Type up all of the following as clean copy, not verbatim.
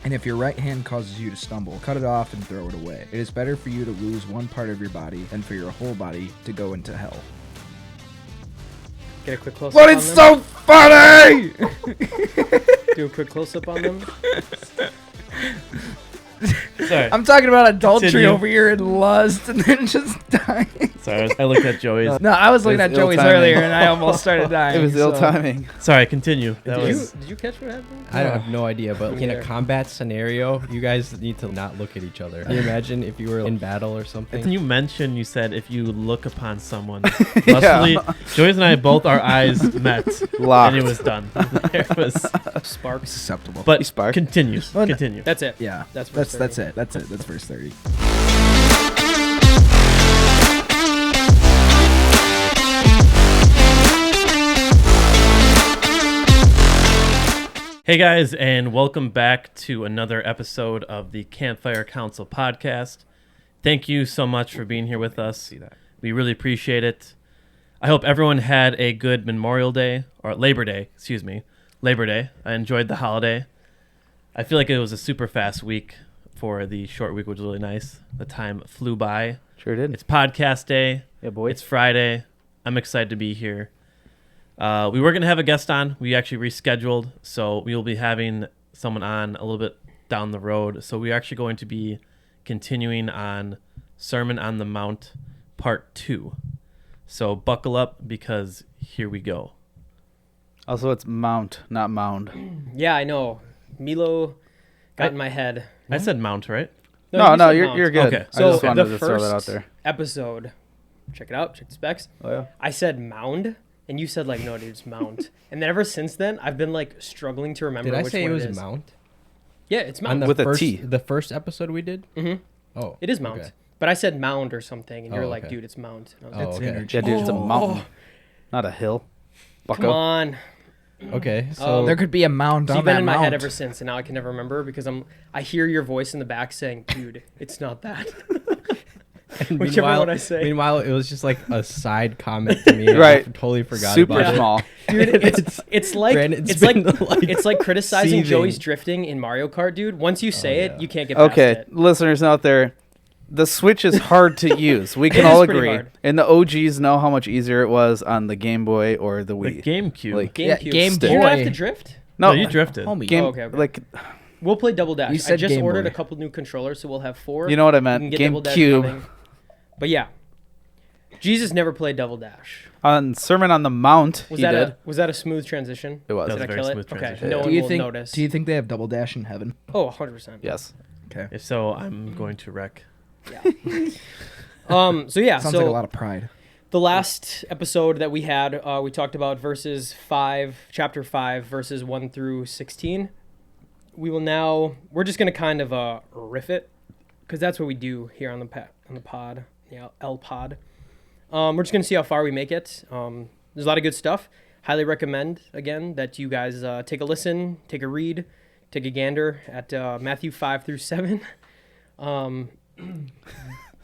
And if your right hand causes you to stumble, cut it off and throw it away. It is better for you to lose one part of your body than for your whole body to go into hell. Get a quick close-up But on it's them. so funny! Do a quick close-up on them. Sorry. I'm talking about adultery Continue. over here and lust and then just dying. Sorry, I looked at Joey's. No, I was looking It at was ill Joey's timing. earlier and I almost started dying. It was ill timing. Sorry, continue. That Did was. you catch what happened? I have no idea, but Me in a neither. combat scenario, you guys need to not look at each other. Can you imagine if you were in battle or something? And you mentioned, you said if you look upon someone lustfully, Joey's and I both our eyes met, Locked. and it was done. There was, Sparks. Susceptible. but spark. continue. Well, no. Continue. That's it. Yeah, That's verse that's 30. it. That's it. That's verse 30. Hey guys, and welcome back to another episode of the Campfire Council podcast. Thank you so much for being here with us. We really appreciate it. I hope everyone had a good Memorial Day, or Labor Day, excuse me. Labor Day. I enjoyed the holiday. I feel like it was a super fast week for the short week, which was really nice. The time flew by. Sure did. It's podcast day. Yeah, boy. It's Friday. I'm excited to be here. We were going to have a guest on. We actually rescheduled, so we will be having someone on a little bit down the road. So we're actually going to be continuing on Sermon on the Mount Part 2. So buckle up because here we go. Also, it's mount, not mound. Yeah, I know. Milo got in my head. I said Mount, right? No, you said mount. you're good. Okay. I So just wanted the to throw that out first there. episode, check it out, check the specs. Oh, yeah. I said mound, and you said like, no, dude, it's mount. And then ever since then, I've been like struggling to remember Did I which say one it was is. Mount? Yeah, it's On mount. the With a first, T. The first episode we did? Mm-hmm. Oh. It is mount. Okay. But I said mound or something, and you're Oh, like, okay. dude, it's mount. And I was Oh, like, okay. energy. Yeah, dude, it's a Oh. mountain, not a hill. come Bucko. on. Okay, so There could be a mound So on you've been that in my mount. head ever since, and now I can never remember because I hear your voice in the back saying, dude, it's not that. Whichever one I say. Meanwhile, it was just like a side comment to me. Right. I totally forgot Super about small. Dude, it's like Granted, it's like been, like, it's like criticizing seething. Joey's drifting in Mario Kart, dude. Once you say it, you can't get past Okay, it. listeners out there, the Switch is hard to use. We It can is all pretty agree. hard. And the OGs know how much easier it was on the Game Boy or the The Wii. GameCube. Like, Yeah, GameCube. Game You don't have Boy. to drift. no, you drifted. Homie. game Oh, okay, okay. like We'll play Double Dash. You I said just Game ordered Boy. a couple new controllers, so we'll have 4. you know what I You meant. can get Double Dash GameCube coming. But yeah, Jesus never played Double Dash. on Sermon on the Mount. Was he that did. was that a smooth transition? It was. That Did I was a very kill smooth it? Okay, transition. no Yeah. one Do you will think? notice. Do you think they have double dash in heaven? Oh, 100%. Yes. Okay. If so, I'm going to wreck. So yeah, Sounds so like a lot of pride. the last episode that we had, we talked about chapter 5, verses 1 through 16. We're just going to kind of riff it, because that's what we do here on the pod, L pod. We're just going to see how far we make it. There's a lot of good stuff. Highly recommend, again, that you guys take a listen, take a read, take a gander at Matthew 5 through 7.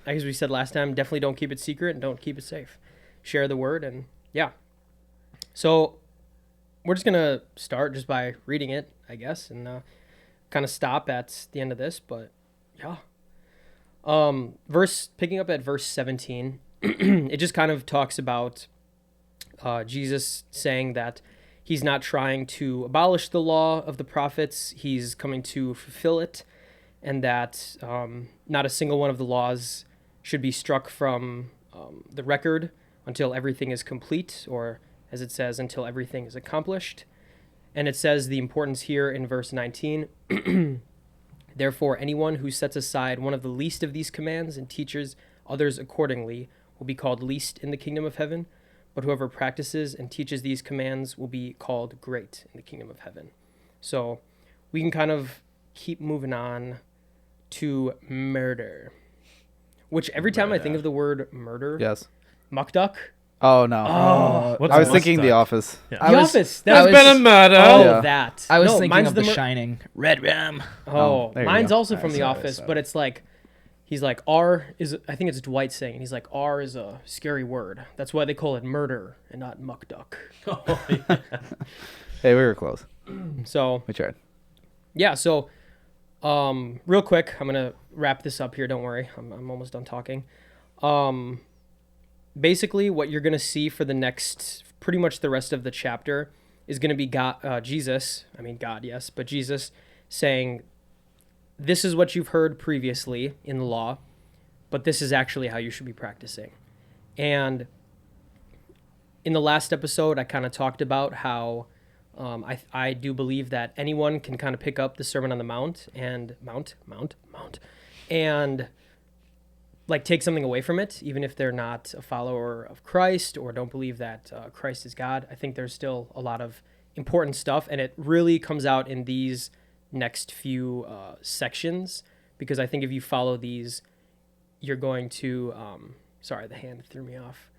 As we said last time, definitely don't keep it secret and don't keep it safe. Share the word, and yeah. So we're just going to start just by reading it, I guess, and kind of stop at the end of this, but yeah. Picking up at verse 17, it just kind of talks about Jesus saying that he's not trying to abolish the law of the prophets, he's coming to fulfill it, and that not a single one of the laws should be struck from the record until everything is complete, or as it says, until everything is accomplished. And it says the importance here in verse 19, therefore anyone who sets aside one of the least of these commands and teaches others accordingly will be called least in the kingdom of heaven, but whoever practices and teaches these commands will be called great in the kingdom of heaven. So we can kind of keep moving on to murder, which every time I think of the word murder, Yes. Mukduck. Oh no. What's I was a thinking mustache? The Office. Yeah. I The was- Office. I That's was- Been a murder. Oh, Yeah. that. I was No, thinking mine's of The mur- Shining. Red Rum. Oh, there you mine's go. also from The Sorry, Office, sorry. but it's like, he's like, R is, I think it's Dwight saying, he's like, R is a scary word. That's why they call it murder and not Mukduck. Hey, we were close. So, We tried. yeah, so Real quick, I'm gonna wrap this up here. Don't worry, I'm almost done talking. Basically, what you're gonna see for the next, pretty much the rest of the chapter, is gonna be God, Jesus. I mean God, yes, but Jesus saying, "This is what you've heard previously in the law, but this is actually how you should be practicing." And in the last episode, I kind of talked about how I do believe that anyone can kind of pick up the Sermon on the Mount and and like take something away from it, even if they're not a follower of Christ or don't believe that Christ is God. I think there's still a lot of important stuff, and it really comes out in these next few sections, because I think if you follow these, you're going to sorry, the hand threw me off.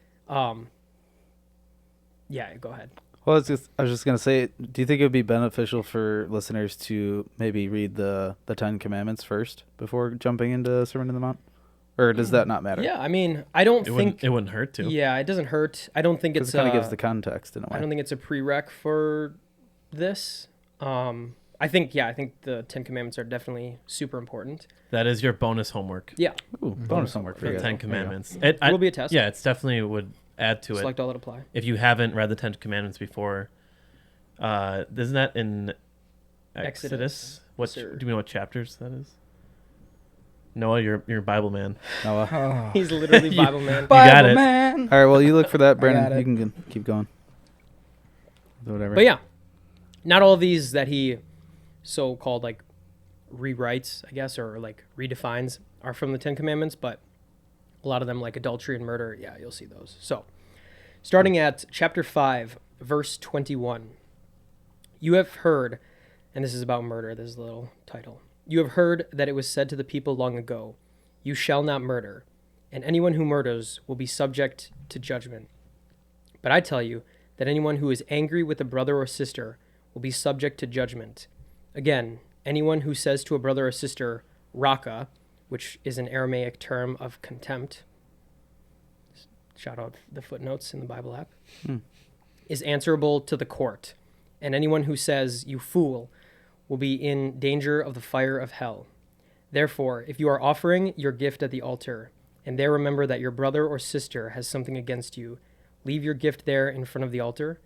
Yeah, go ahead. Well, I was just gonna say, do you think it would be beneficial for listeners to maybe read the Ten Commandments first before jumping into Sermon on the Mount, or does that not matter? Yeah, I mean, I don't think it wouldn't hurt to. Yeah, it doesn't hurt. I don't think 'Cause it's it kind of gives the context in a way. I don't think it's a prereq for this. I think the Ten Commandments are definitely super important. That is your bonus homework. Yeah, Ooh, bonus homework for For you the guys. Ten Commandments. it will be a test. Yeah, it's definitely would add to it. Select all that apply. If you haven't read the Ten Commandments before, isn't that in Exodus? What Sir. do we know what chapters that is? Noah, you're a Bible man. Noah. Oh. He's literally Bible man. got it. Man. All right, well, you look for that, got Brandon. it. You can keep going. Whatever. But yeah, not all of these that he so-called like rewrites, I guess, or like redefines are from the Ten Commandments, but a lot of them, like adultery and murder, yeah, you'll see those. So, starting at chapter 5, verse 21. You have heard, and this is about murder, this is the little title. You have heard that it was said to the people long ago, "You shall not murder, and anyone who murders will be subject to judgment. But I tell you that anyone who is angry with a brother or sister will be subject to judgment. Again, anyone who says to a brother or sister, Raka," which is an Aramaic term of contempt, shout out the footnotes in the Bible app, is answerable to the court. And anyone who says, "You fool," will be in danger of the fire of hell. Therefore, if you are offering your gift at the altar, and there remember that your brother or sister has something against you, leave your gift there in front of the altar.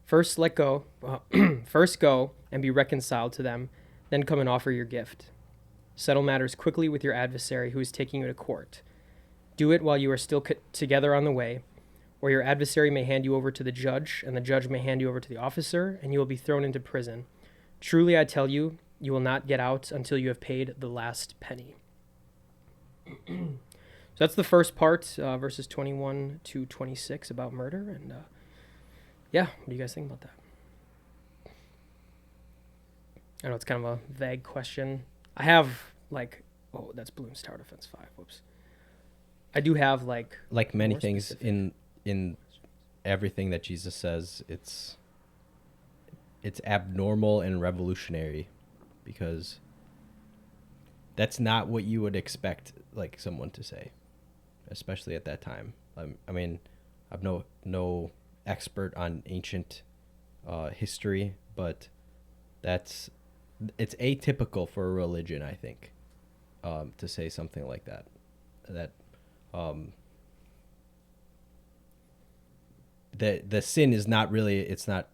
First go and be reconciled to them, then come and offer your gift. Settle matters quickly with your adversary who is taking you to court. Do it while you are still together on the way, or your adversary may hand you over to the judge, and the judge may hand you over to the officer, and you will be thrown into prison. Truly, I tell you, you will not get out until you have paid the last penny. So that's the first part, verses 21 to 26 about murder. And yeah, what do you guys think about that? I know it's kind of a vague question. I have that's Bloom's Tower Defense 5. Whoops. I do have Like many more things specific. in everything that Jesus says, it's abnormal and revolutionary, because that's not what you would expect like someone to say, especially at that time. I mean, I'm no expert on ancient history, but it's atypical for a religion, I think, to say something like that. The sin is not really, it's not,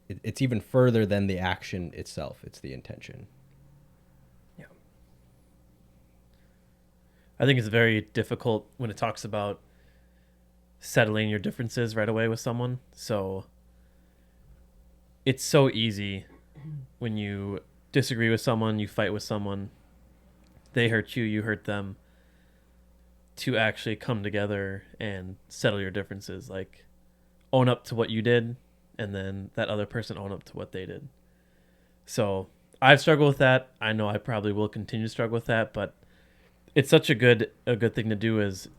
it's even further than the action itself. It's the intention. Yeah. I think it's very difficult when it talks about settling your differences right away with someone. So it's so easy when you disagree with someone, you fight with someone, they hurt you, you hurt them, to actually come together and settle your differences. Like, own up to what you did, and then that other person own up to what they did. So I've struggled with that. I know I probably will continue to struggle with that, but it's such a good thing to do. Is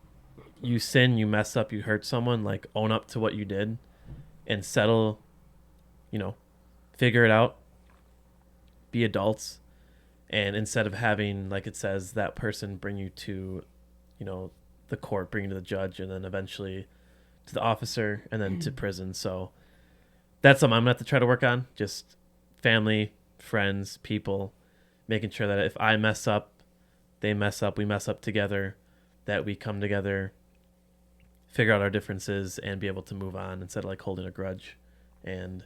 you sin, you mess up, you hurt someone, like own up to what you did and settle, figure it out, be adults. And instead of having, like it says, that person bring you to, the court, bring you to the judge, and then eventually to the officer, and then to prison. So that's something I'm going to have to try to work on. Just family, friends, people, making sure that if I mess up, they mess up, we mess up together, that we come together, figure out our differences, and be able to move on instead of like holding a grudge and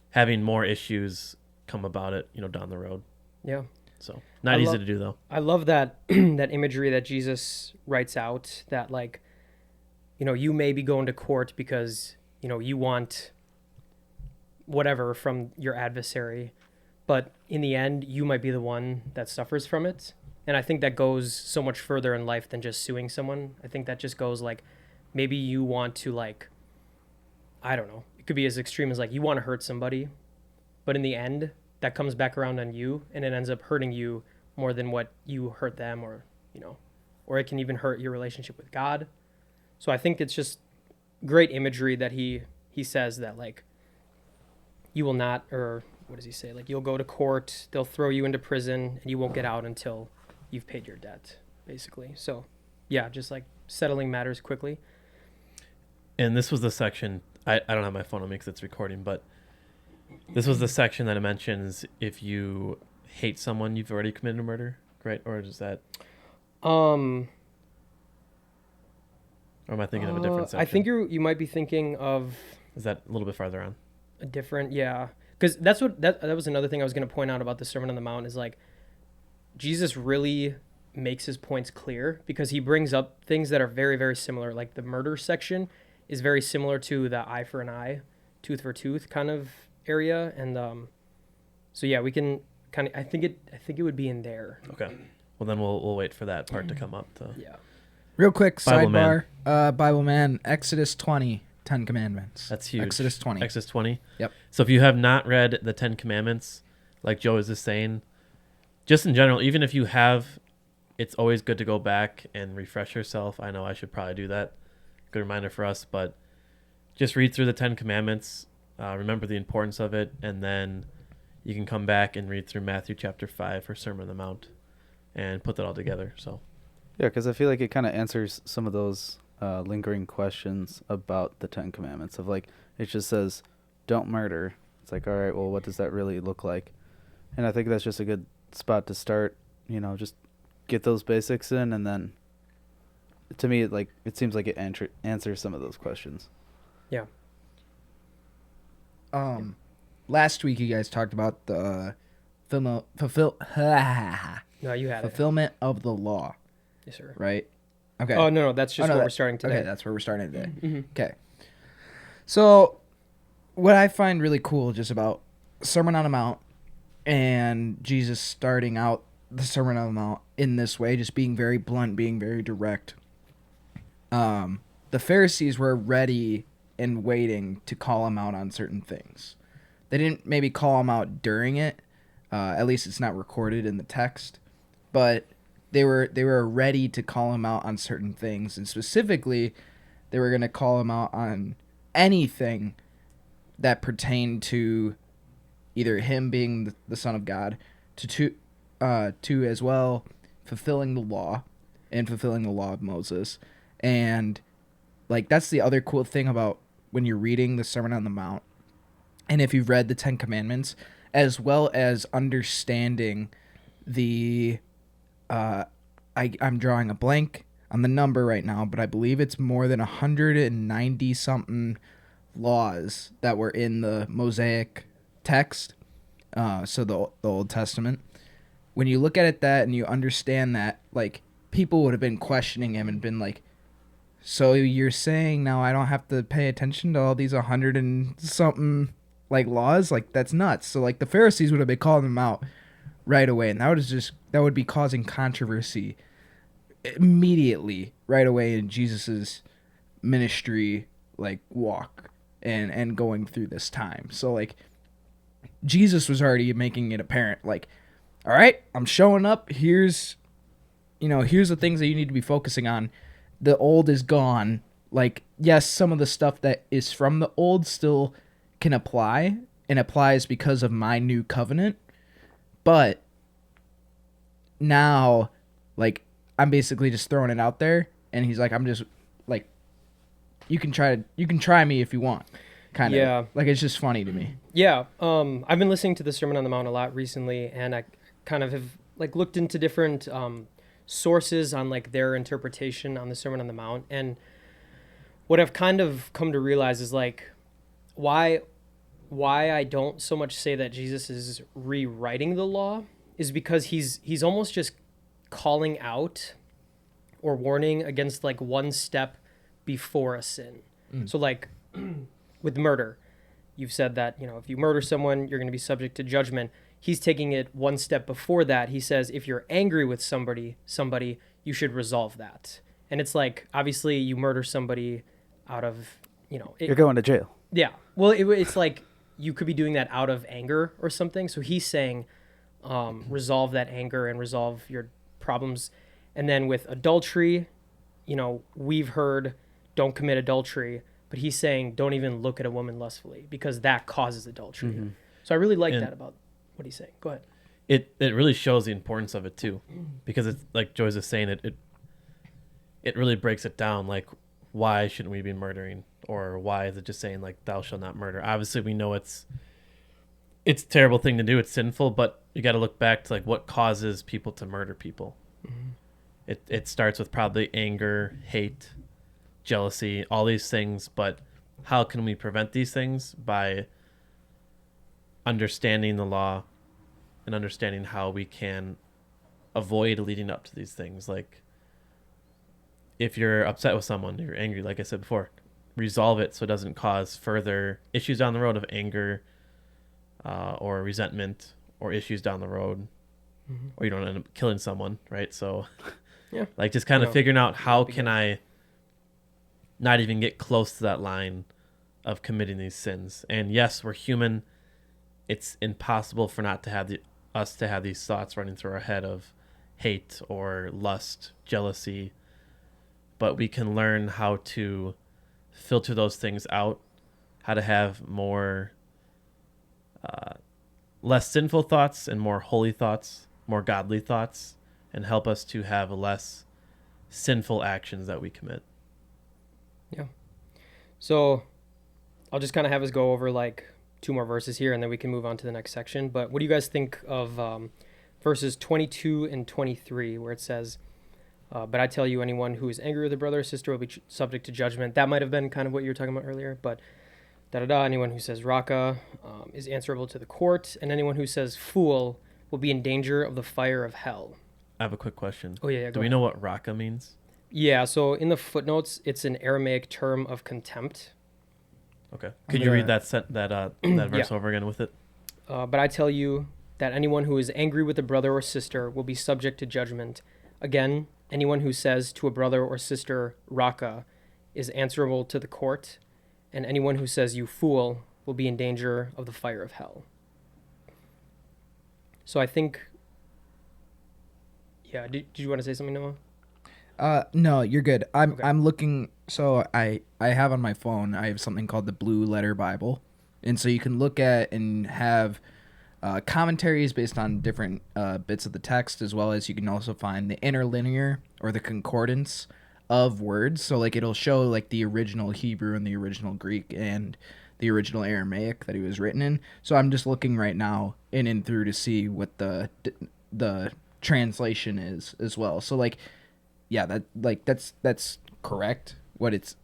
having more issues come about it, down the road. Yeah. So not easy to do though. I love that that imagery that Jesus writes out, that like, you may be going to court because, you want whatever from your adversary, but in the end, you might be the one that suffers from it. And I think that goes so much further in life than just suing someone. I think that just goes like, maybe you want to like, I don't know, it could be as extreme as like you want to hurt somebody, but in the end, that comes back around on you and it ends up hurting you more than what you hurt them, or, or it can even hurt your relationship with God. So I think it's just great imagery that he says that like, you will not, or what does he say? Like, you'll go to court, they'll throw you into prison, and you won't get out until you've paid your debt, basically. So yeah, just like settling matters quickly. And this was the section, I don't have my phone on me because it's recording, but this was the section that it mentions if you hate someone, you've already committed a murder, right? Or is that... Or am I thinking of a different section? I think you might be thinking of... Is that a little bit farther on? A different, yeah. Because that was another thing I was going to point out about the Sermon on the Mount, is like, Jesus really makes his points clear because he brings up things that are very, very similar. Like the murder section is very similar to the eye for an eye, tooth for tooth kind of area. And so yeah, we can kind of, I think it would be in there. Okay. Well, then we'll wait for that part to come up. Yeah. Real quick, Bible sidebar. Bible man, Exodus 20, 10 Commandments. That's huge. Exodus 20. Exodus 20? Yep. So if you have not read the 10 Commandments, like Joe is just saying, just in general, even if you have, it's always good to go back and refresh yourself. I know I should probably do that. Good reminder for us, but just read through the 10 Commandments, remember the importance of it, and then you can come back and read through Matthew chapter 5 for Sermon on the Mount and put that all together. So yeah, because I feel like it kind of answers some of those lingering questions about the 10 Commandments of like, it just says, don't murder. It's like, all right, well, what does that really look like? And I think that's just a good spot to start, just get those basics in, and then to me, it seems like it answers some of those questions. Yeah. Last week you guys talked about the No, you had fulfillment of the law, it. Yes, sir. right? Okay. Oh, no, that's just where we're starting today. Okay, that's where we're starting today. Mm-hmm. Okay. So, what I find really cool just about Sermon on the Mount and Jesus starting out the Sermon on the Mount in this way, just being very blunt, being very direct. The Pharisees were ready and waiting to call him out on certain things. They didn't maybe call him out during it. At least it's not recorded in the text. But they were ready to call him out on certain things. And specifically, they were going to call him out on anything that pertained to either him being the Son of God, to as well fulfilling the law and fulfilling the law of Moses. And like, that's the other cool thing about when you're reading the Sermon on the Mount, and if you've read the 10 Commandments, as well as understanding the I'm drawing a blank on the number right now, but I believe it's more than 190 something laws that were in the Mosaic text, so the Old Testament. When you look at it and you understand that, like, people would have been questioning him and been like, so you're saying now I don't have to pay attention to all these 100 and something like laws? Like, that's nuts. So like the Pharisees would have been calling him out right away, and that would be causing controversy immediately right away in Jesus's ministry, like, walk and going through this time. So like Jesus was already making it apparent, like, all right, I'm showing up. Here's the things that you need to be focusing on. The old is gone. Like, yes, some of the stuff that is from the old still can apply, and applies because of my new covenant. But now, like, I'm basically just throwing it out there, and he's like, I'm just like, you can try me if you want. Kind of. Yeah. Like, it's just funny to me. Yeah. I've been listening to the Sermon on the Mount a lot recently, and I kind of have like looked into different sources on like their interpretation on the Sermon on the Mount, and what I've kind of come to realize is like why I don't so much say that Jesus is rewriting the law is because he's almost just calling out or warning against like one step before a sin. So like with murder, you've said that, if you murder someone, you're going to be subject to judgment. He's taking it one step before that. He says, if you're angry with somebody, you should resolve that. And it's like, obviously you murder somebody out of, You're going to jail. Yeah. Well, it's like you could be doing that out of anger or something. So he's saying, resolve that anger and resolve your problems. And then with adultery, we've heard don't commit adultery, but he's saying don't even look at a woman lustfully because that causes adultery. Mm-hmm. So I really like that about what he's saying. Go ahead. It really shows the importance of it too, because it's like Joyce is saying, it really breaks it down. Like, why shouldn't we be murdering, or why is it just saying like thou shalt not murder? Obviously, we know it's a terrible thing to do. It's sinful, but you got to look back to like what causes people to murder people. Mm-hmm. It starts with probably anger, hate, jealousy, all these things. But how can we prevent these things? By understanding the law and understanding how we can avoid leading up to these things. Like, if you're upset with someone, you're angry, like I said before, resolve it so it doesn't cause further issues down the road of anger or resentment, or issues down the road, or you don't end up killing someone, right? So yeah, like just kind of figuring out how can I not even get close to that line of committing these sins. And yes, we're human. It's impossible for not to have us to have these thoughts running through our head of hate or lust, jealousy, but we can learn how to filter those things out, how to have more less sinful thoughts and more holy thoughts, more godly thoughts, and help us to have less sinful actions that we commit. Yeah. So I'll just kind of have us go over like 2 more verses here, and then we can move on to the next section. But what do you guys think of verses 22 and 23, where it says, but I tell you, anyone who is angry with a brother or sister will be subject to judgment. That might have been kind of what you were talking about earlier, but anyone who says raka is answerable to the court, and anyone who says fool will be in danger of the fire of hell. I have a quick question. Oh, yeah. Do we know what raka means? Yeah, so in the footnotes, it's an Aramaic term of contempt. Okay. Could you read that verse over again with it? But I tell you that anyone who is angry with a brother or sister will be subject to judgment. Again, anyone who says to a brother or sister, raka, is answerable to the court, and anyone who says, you fool, will be in danger of the fire of hell. So I think... Yeah, did you want to say something, Noah? No, you're good. I'm looking. So I have on my phone, I have something called the Blue Letter Bible, and so you can look at and have commentaries based on different bits of the text, as well as you can also find the interlinear or the concordance of words. So like it'll show like the original Hebrew and the original Greek and the original Aramaic that he was written in. So I'm just looking right now in and through to see what the translation is as well. So like, yeah, that's correct what it's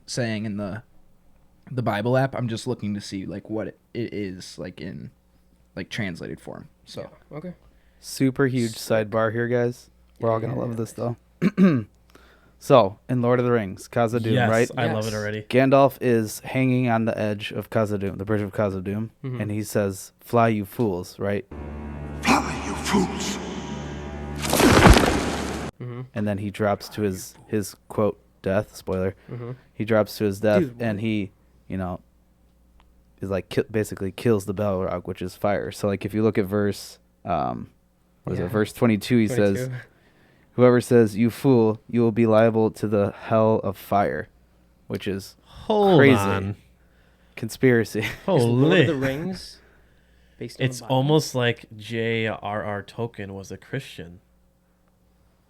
saying in the Bible app. I'm just looking to see like what it is like in like translated form. So yeah. Okay. Super huge sidebar here, guys. We're all gonna love this though. So in Lord of the Rings, Khazad-dûm, Yes, right? I love it already. Gandalf is hanging on the edge of Khazad-dûm, the bridge of Khazad-dûm, and he says, "Fly, you fools!" Right? Fly, you fools! And then he drops to his quote death. Spoiler. He drops to his death, and he, is like basically kills the Balrog, which is fire. So like if you look at verse, verse 22, he says, "Whoever says you fool, you will be liable to the hell of fire," which is crazy. Conspiracy. Is Lord Holy. of the Rings based on It's the Bible? almost like J.R.R. Tolkien was a Christian.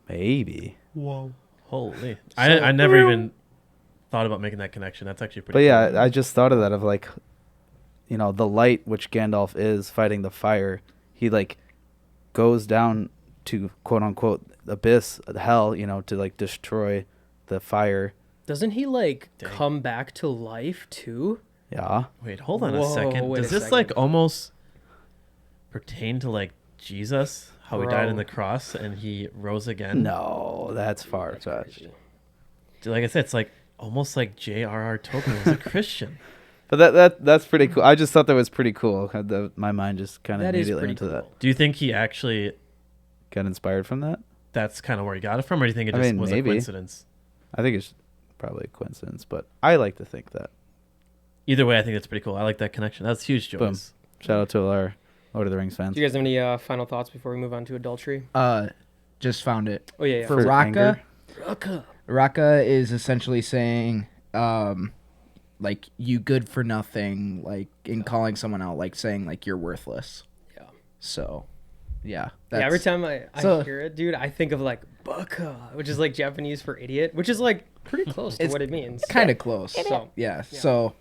Maybe. Whoa. Holy. I never even thought about making that connection. That's actually pretty But yeah, cool. I just thought of that of like, the light which Gandalf is fighting the fire. He like goes down to quote unquote abyss, hell, to like destroy the fire. Doesn't he like Dang. come back to life too? Yeah. Wait, hold on a Whoa, second. wait Does a this like second. almost pertain to like Jesus? How he died on Bro. the cross and he rose again? No, that's far That's fetched. crazy. Dude, like I said, it's like almost like J.R.R. Tolkien was a Christian. But that's pretty cool. I just thought that was pretty cool. My mind just kind of That is immediately pretty into cool. that. Do you think he actually, Got inspired from that? that's kind of where he got it from, or do you think it I just mean, was maybe. a coincidence? I think it's probably a coincidence, but I like to think that. Either way, I think that's pretty cool. I like that connection. That's huge, Boom. Joyce. Shout out to our Lord of the Rings fans. Do you guys have any final thoughts before we move on to adultery? Just found it. Oh yeah, yeah. For For Raka, anger? Raka is essentially saying, like, you good for nothing, like, in calling someone out, like, saying, like, you're worthless. Yeah. So, yeah. Yeah, every time I So- hear it, dude, I think of like baka, which is like Japanese for idiot, which is like pretty close to It's what it means. Kind of close. So, Yeah. Yeah. So,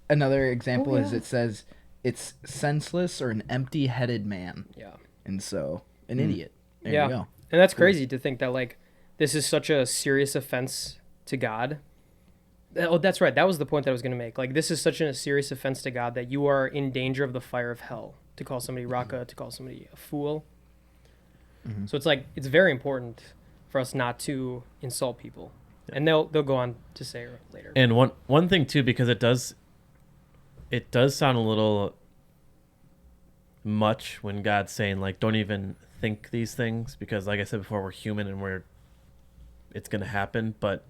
another example Oh, is yeah. it says it's senseless or an empty-headed man. yeah. And so, an idiot. There Yeah. you go. And that's crazy to think that like this is such a serious offense to God. Oh, that's right. That was the point that I was going to make. Like this is such a serious offense to God that you are in danger of the fire of hell. To call somebody Raka, to call somebody a fool. Mhm. So it's like it's very important for us not to insult people. And they'll go on to say it later. And one thing too, because it does sound a little much when God's saying like, don't even think these things, because like I said before, we're human and it's gonna happen. But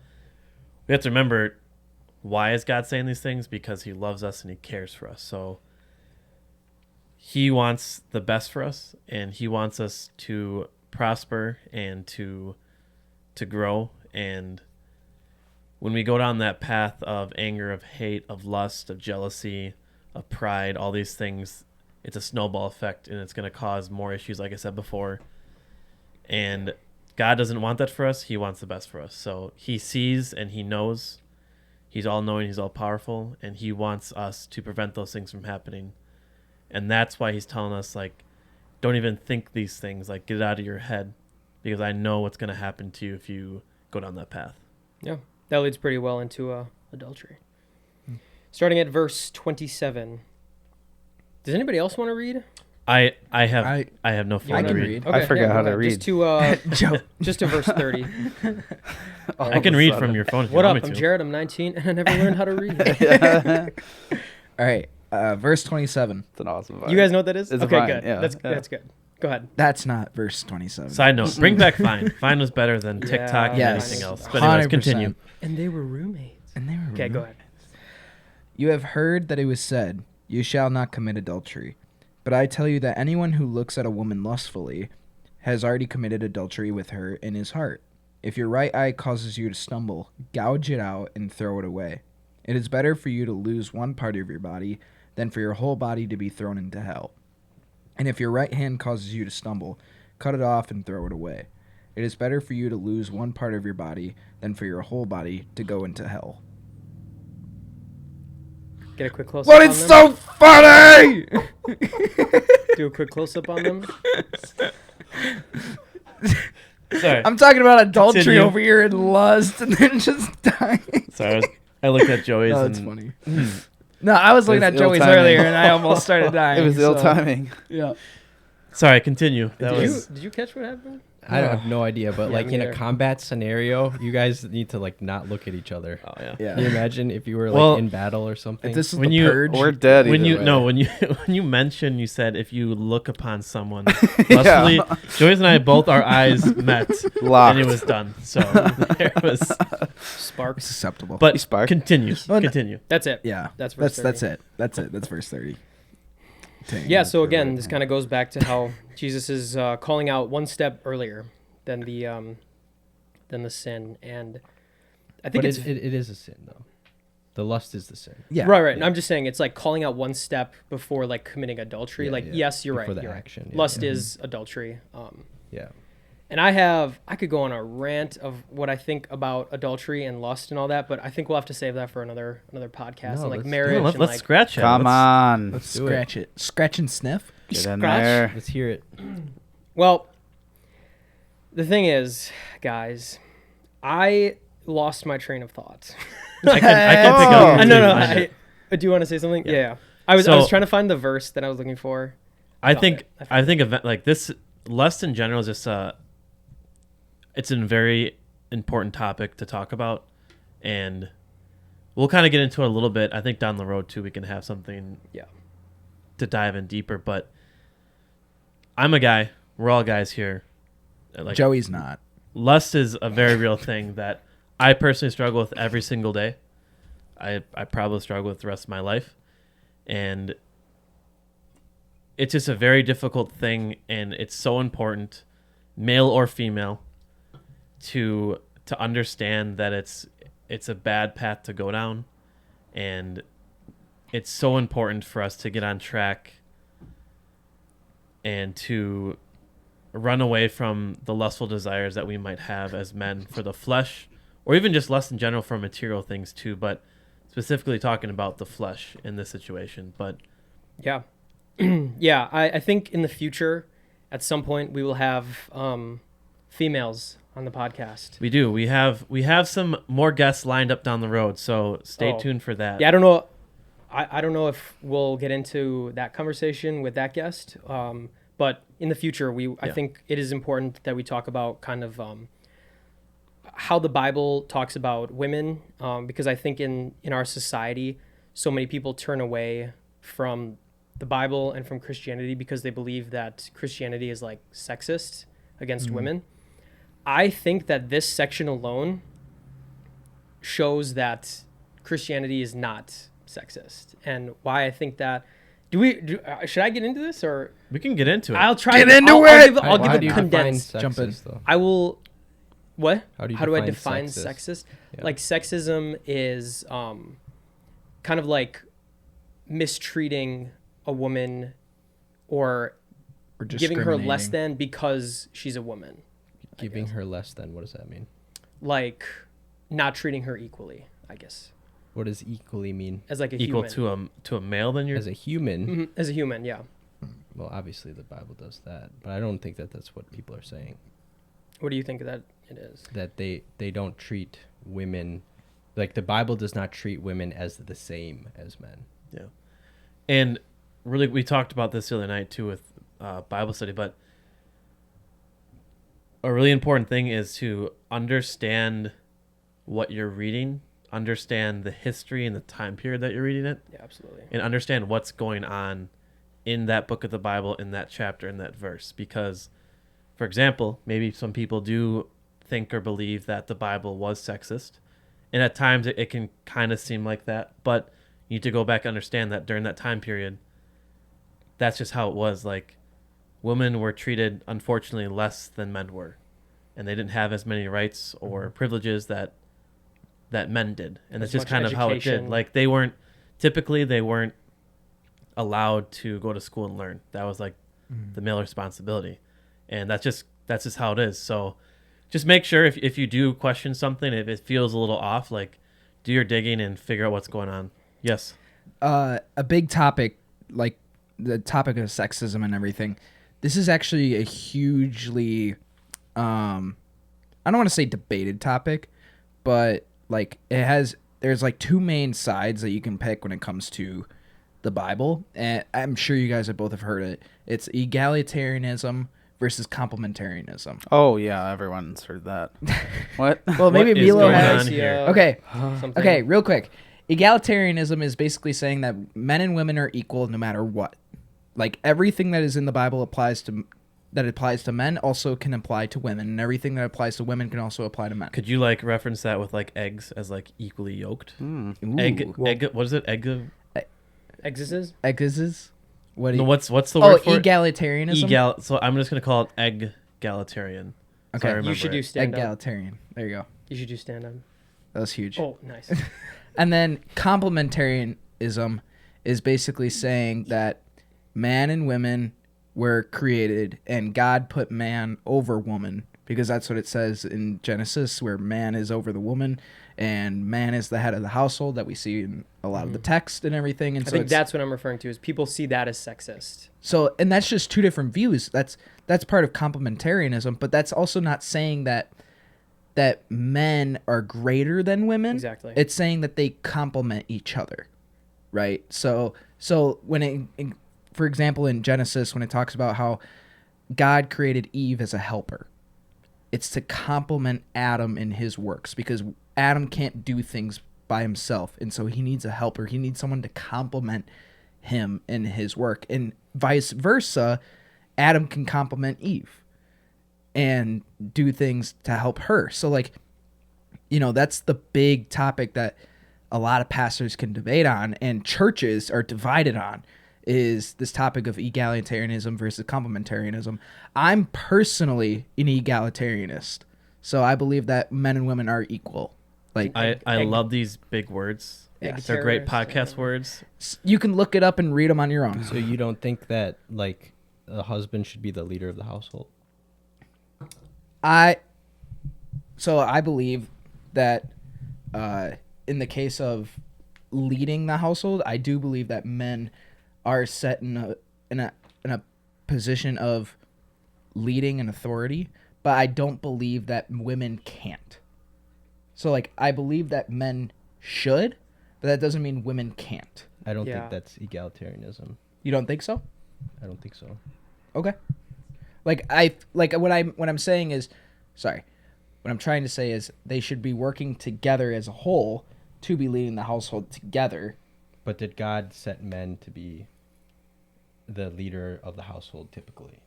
we have to remember, why is God saying these things? Because he loves us and he cares for us. So he wants the best for us, and he wants us to prosper and to grow. And when we go down that path of anger, of hate, of lust, of jealousy, of pride, all these things, it's a snowball effect, and it's going to cause more issues, like I said before. And God doesn't want that for us. He wants the best for us. So he sees and he knows. He's all-knowing. He's all-powerful. And he wants us to prevent those things from happening. And that's why he's telling us, like, don't even think these things. Like, get it out of your head, because I know what's going to happen to you if you go down that path. Yeah, that leads pretty well into adultery. Starting at verse 27. Does anybody else want to read? I have no I fun to can read. read. I forgot go how to ahead. read. Just to verse 30. I can read from your phone if What you up? want me I'm to. Jared. I'm 19, and I never learned how to read. All right. Verse 27. It's an awesome vibe. You guys know what that is? It's a Okay, vine, good. yeah, That's yeah. good. Go ahead. That's not verse 27. Side note, bring back Vine. Vine was better than Yeah, TikTok and Yes. anything else. But anyways, 100%. continue. And they were roommates. And they were Okay, go ahead. You have heard that it was said, you shall not commit adultery. But I tell you that anyone who looks at a woman lustfully has already committed adultery with her in his heart. If your right eye causes you to stumble, gouge it out and throw it away. It is better for you to lose one part of your body than for your whole body to be thrown into hell. And if your right hand causes you to stumble, cut it off and throw it away. It is better for you to lose one part of your body than for your whole body to go into hell. Get a quick close-up But on it's them. so funny! Do a quick close-up on them. Sorry. I'm talking about adultery Continue. over here and lust and then just dying. Sorry. I looked at Joey's No, and that's funny. No, I was looking It at was Joey's ill-timing. earlier and I almost started dying. It was ill so- timing. Yeah. sorry, continue. That was Did you catch what happened? I have no idea, but Yeah, like me in a neither. combat scenario, you guys need to like not look at each other. oh yeah. Yeah. Can you imagine if you were like Well, in battle or something? If this is When the you- purge, We're dead. When either you way. no, when you mentioned, you said if you look upon someone lustfully, Joyce and I both our eyes met Locked. and it was done. So there was. Sparks. susceptible. But You spark. continue. Well, no- Continue. That's it. yeah, That's verse that's 30. it. That's it. That's verse 30. Yeah, so again, this kind of goes back to how Jesus is calling out one step earlier than the sin, and I think but it's it is a sin though. The lust is the sin. Yeah. right. And I'm just saying it's like calling out one step before like committing adultery. Yeah, like yeah. yes, you're Before right. the You're right. action, yeah, Lust yeah. is adultery. Yeah. And I could go on a rant of what I think about adultery and lust and all that, but I think we'll have to save that for another podcast No, and like let's- marriage let's and like scratch it. Come Let's- on. Let's do it. scratch it. Scratch and sniff. Get in Scratch. there. Let's hear it. Well, the thing is, guys, I lost my train of thought. I can pick up. No. Do you want to say something? Yeah. I was So- trying to find the verse that I was looking for. I found think it. I think event like this, lust in general is just it's a very important topic to talk about, and we'll kind of get into it a little bit. I think down the road too, we can have something to dive in deeper. But I'm a guy. We're all guys here. Like Joey's not. lust is a very real thing that I personally struggle with every single day. I probably struggle with the rest of my life, and it's just a very difficult thing, and it's so important, male or female, to understand that it's a bad path to go down, and it's so important for us to get on track and to run away from the lustful desires that we might have as men for the flesh, or even just lust in general for material things too, but specifically talking about the flesh in this situation. But Yeah. Yeah, I think in the future, at some point, we will have females on the podcast. we do. We have some more guests lined up down the road, so stay Oh. tuned for that. Yeah, I don't know. I don't know if we'll get into that conversation with that guest. But in the future, I think it is important that we talk about kind of how the Bible talks about women, because I think in our society, so many people turn away from the Bible and from Christianity because they believe that Christianity is like sexist against women. I think that this section alone shows that Christianity is not sexist, and why I think that. Should I get into this, or We can get into it. I'll try Get to into I'll it! give, I'll Why give do a you condensed. define Jump in. sexist, though? I will. What? How do you I define define sexist? sexist? Yeah. Like sexism is kind of like mistreating a woman or giving her less discriminating. than because she's a woman. Giving her less than, what does that mean? Like not treating her equally, I guess, What does equally mean? as like a equal human. to a male than you're. As a human, Mhm, as a human, yeah. well, obviously the Bible does that, but I don't think that that's what people are saying. What do you think that it is? That they don't treat women, like the Bible does not treat women as the same as men. Yeah. And really, we talked about this the other night too with Bible study, but a really important thing is to understand what you're reading, understand the history and the time period that you're reading it, Yeah, absolutely. and understand what's going on in that book of the Bible, in that chapter, in that verse. Because, for example, maybe some people do think or believe that the Bible was sexist, and at times it can kind of seem like that, but you need to go back and understand that during that time period, that's just how it was. Like, women were treated, unfortunately, less than men were, and they didn't have as many rights or privileges that men did, and As that's just much kind of how it did. education. Like, they weren't allowed to go to school and learn. That was like the male responsibility, and that's just how it is. So just make sure if you do question something, if it feels a little off, like, do your digging and figure out what's going on. Yes. A big topic, like the topic of sexism and everything. This is actually a hugely, I don't want to say debated topic, but like there's like two main sides that you can pick when it comes to the Bible, and I'm sure you guys have both have heard it. It's egalitarianism versus complementarianism. Oh yeah, everyone's heard that. What? Well, maybe What is Milo going has. on here? Okay, Something. okay, real quick. Egalitarianism is basically saying that men and women are equal no matter what. Like everything that is in the Bible applies to men also can apply to women, and everything that applies to women can also apply to men. Could you like reference that with like eggs as like equally yoked? Ooh. Egg. What is it? Exes? Eggs? What? do No, you- what's the word for egalitarianism. So I'm just gonna call it egalitarian. So Okay. I You remember You should do it. stand up. Egalitarian. There you go. You should do stand up. That was huge. Oh, nice. And then complementarianism is basically saying that man and women were created and God put man over woman because that's what it says in Genesis, where man is over the woman and man is the head of the household, that we see in a lot of the text and everything. And I so think that's what I'm referring to, is people see that as sexist. So, and that's just two different views. That's part of complementarianism, but that's also not saying that men are greater than women. Exactly. It's saying that they complement each other, right? So when for example, in Genesis, when it talks about how God created Eve as a helper, it's to complement Adam in his works, because Adam can't do things by himself, and so he needs a helper. He needs someone to complement him in his work, and vice versa. Adam can complement Eve and do things to help her. So, like, you know, that's the big topic that a lot of pastors can debate on, and churches are divided on, is this topic of egalitarianism versus complementarianism. I'm personally an egalitarianist, so I believe that men and women are equal. Like, I love these big words. Yeah. They're great podcast words. you can look it up and read them on your own. So you don't think that, like, a husband should be the leader of the household? I believe that in the case of leading the household, I do believe that men are set in a position of leading and authority, but I don't believe that women can't. So, like, I believe that men should, but that doesn't mean women can't. I don't Yeah. think that's egalitarianism. You don't think so? I don't think so. Okay. What I'm saying is, sorry, what I'm trying to say is they should be working together as a whole to be leading the household together. But did God set men to be the leader of the household typically?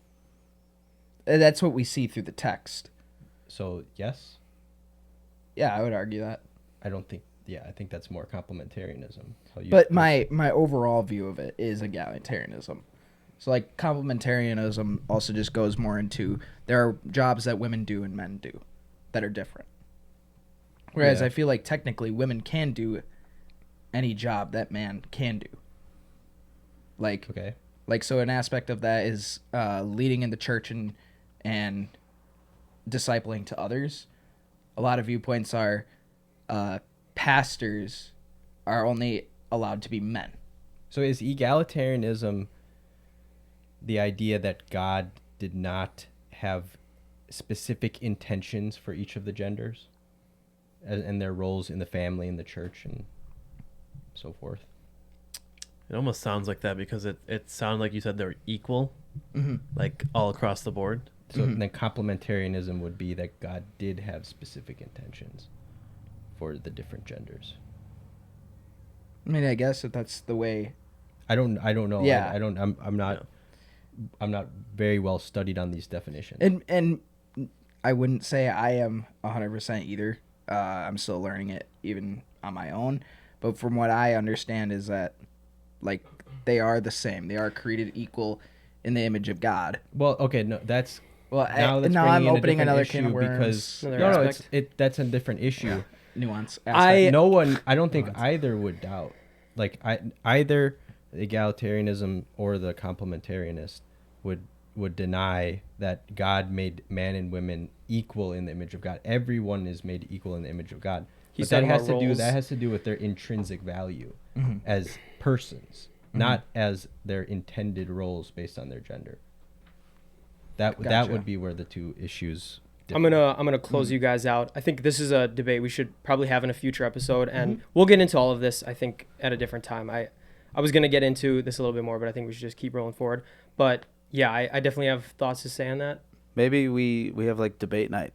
That's what we see through the text. So, yes? Yeah, I would argue that. I don't think, yeah, I think that's more complementarianism. But my overall view of it is egalitarianism. So, like, complementarianism also just goes more into there are jobs that women do and men do that are different. Whereas Yeah. I feel like technically women can do any job that man can do. Like, Okay. like, so an aspect of that is leading in the church and discipling to others. A lot of viewpoints are pastors are only allowed to be men. So is egalitarianism the idea that God did not have specific intentions for each of the genders and their roles in the family, in the church, and so forth? It almost sounds like that, because it sounded like you said they're equal, Mm-hmm. like all across the board. So then complementarianism would be that God did have specific intentions for the different genders. I mean, I guess if that's the way. I don't know. Yeah. I'm not very well studied on these definitions. And I wouldn't say I am 100% either. I'm still learning it even on my own. But from what I understand is that, like, they are the same. They are created equal in the image of God. Well, okay, no, that's Well, now now I'm bringing in a opening different another issue can of worms. because Another that's a different issue. Nuance. I don't think either would doubt, like, either egalitarianism or the complementarianist would deny that God made man and women equal in the image of God. Everyone is made equal in the image of God. He's But talking about roles. that has to do with their intrinsic value as persons, not as their intended roles based on their gender. That Gotcha. would be where the two issues I'm gonna close you guys out. I think this is a debate we should probably have in a future episode, and we'll get into all of this, I think, at a different time. I was gonna get into this a little bit more, but I think we should just keep rolling forward. But yeah, I definitely have thoughts to say on that. Maybe we have, like, debate night.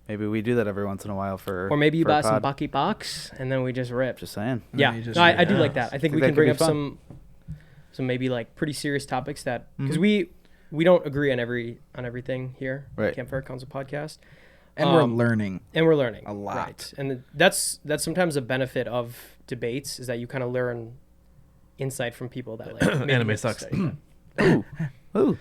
Maybe we do that every once in a while for. Or maybe you for a buy some pod. Bucky box and then we just rip. Just saying. Yeah, you just no, I rip. do Yeah. like that. I think we that can could bring be up fun. some maybe like pretty serious topics that because we don't agree on everything here at Right. Campfire Council Podcast. And we're learning. And we're learning A lot. right? And that's sometimes a benefit of debates is that you kind of learn insight from people that like maybe Anime have sucks. studied that. Ooh.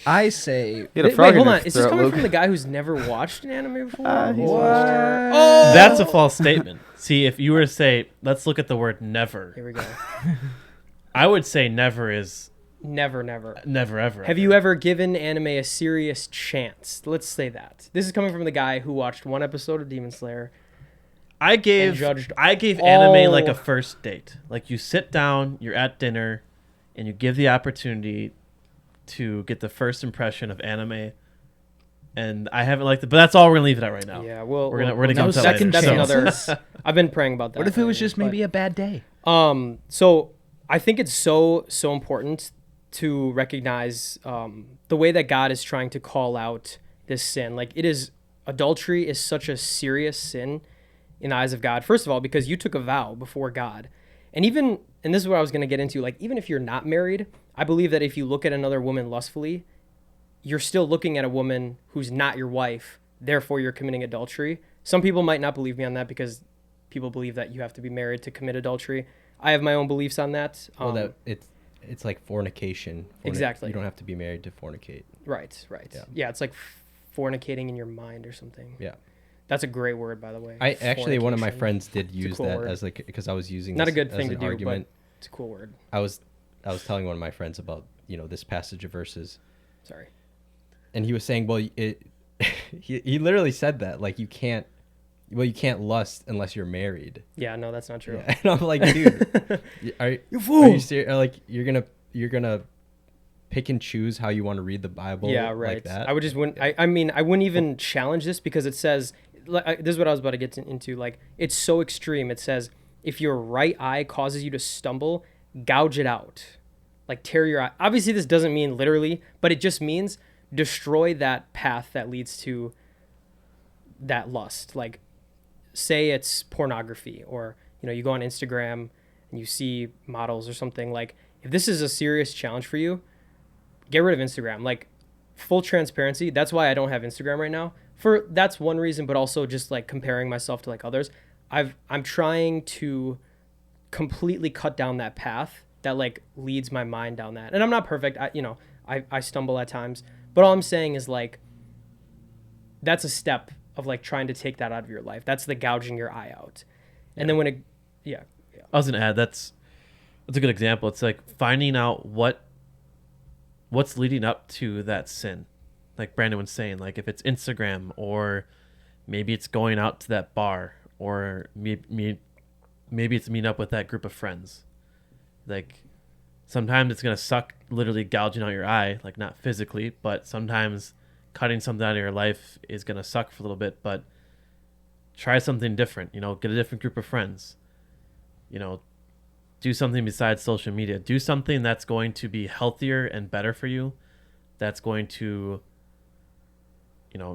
I say. You had a Wait, frog in hold your on. Is this throat, coming Luke. from the guy who's never watched an anime before? He's Oh, That's a false statement. See, if you were to say, let's look at the word never, Here we go. I would say never is Never. Never ever. Have you ever given anime a serious chance? Let's say that. This is coming from the guy who watched one episode of Demon Slayer. I gave judged anime like all- a first date. Like you sit down, you're at dinner, and you give the opportunity to get the first impression of anime. And I haven't liked it, but that's all we're gonna leave it at right now. Yeah, well, we're gonna no come to that later. second that's chances. another. I've been praying about that. What if it was lately, just but- maybe a bad day? So I think it's so important to recognize the way that God is trying to call out this sin. Like adultery is such a serious sin in the eyes of God. First of all, because you took a vow before God. And this is what I was going to get into, like, even if you're not married, I believe that if you look at another woman lustfully, you're still looking at a woman who's not your wife. Therefore, you're committing adultery. Some people might not believe me on that because people believe that you have to be married to commit adultery. I have my own beliefs on that. Well, that it's like fornication. Exactly. You don't have to be married to fornicate. Right. Yeah. It's like fornicating in your mind or something. Yeah. That's a great word, by the way. I actually, one of my Fornication. friends did It's a use cool that word. as like, because I was using Not a this good as thing to an do, argument. but it's a cool word. I was telling one of my friends about, this passage of verses, Sorry. and he was saying, well, he literally said that, like, you can't lust unless you're married. Yeah, no, that's not true. Yeah. And I'm like, dude, you fool. Are you serious? Like, you're gonna pick and choose how you want to read the Bible? Yeah, right. Like that? I would just wouldn't. I mean, I wouldn't even challenge this because it says. This is what I was about to get into. Like, it's so extreme. It says, if your right eye causes you to stumble, gouge it out, like tear your eye. Obviously, this doesn't mean literally, but it just means destroy that path that leads to that lust. Like, say it's pornography, or you go on Instagram and you see models or something. Like, if this is a serious challenge for you, get rid of Instagram. Like, full transparency, that's why I don't have Instagram right now. That's one reason, but also just like comparing myself to like others. I'm trying to completely cut down that path that like leads my mind down that. And I'm not perfect. I stumble at times, but all I'm saying is like that's a step of like trying to take that out of your life. That's the gouging your eye out. And then when it yeah. I was gonna add that's a good example. It's like finding out what's leading up to that sin. Like Brandon was saying, like if it's Instagram, or maybe it's going out to that bar, or maybe it's meeting up with that group of friends. Like sometimes it's gonna suck literally gouging out your eye, like not physically, but sometimes cutting something out of your life is gonna suck for a little bit. But try something different. Get a different group of friends. Do something besides social media. Do something that's going to be healthier and better for you. That's going to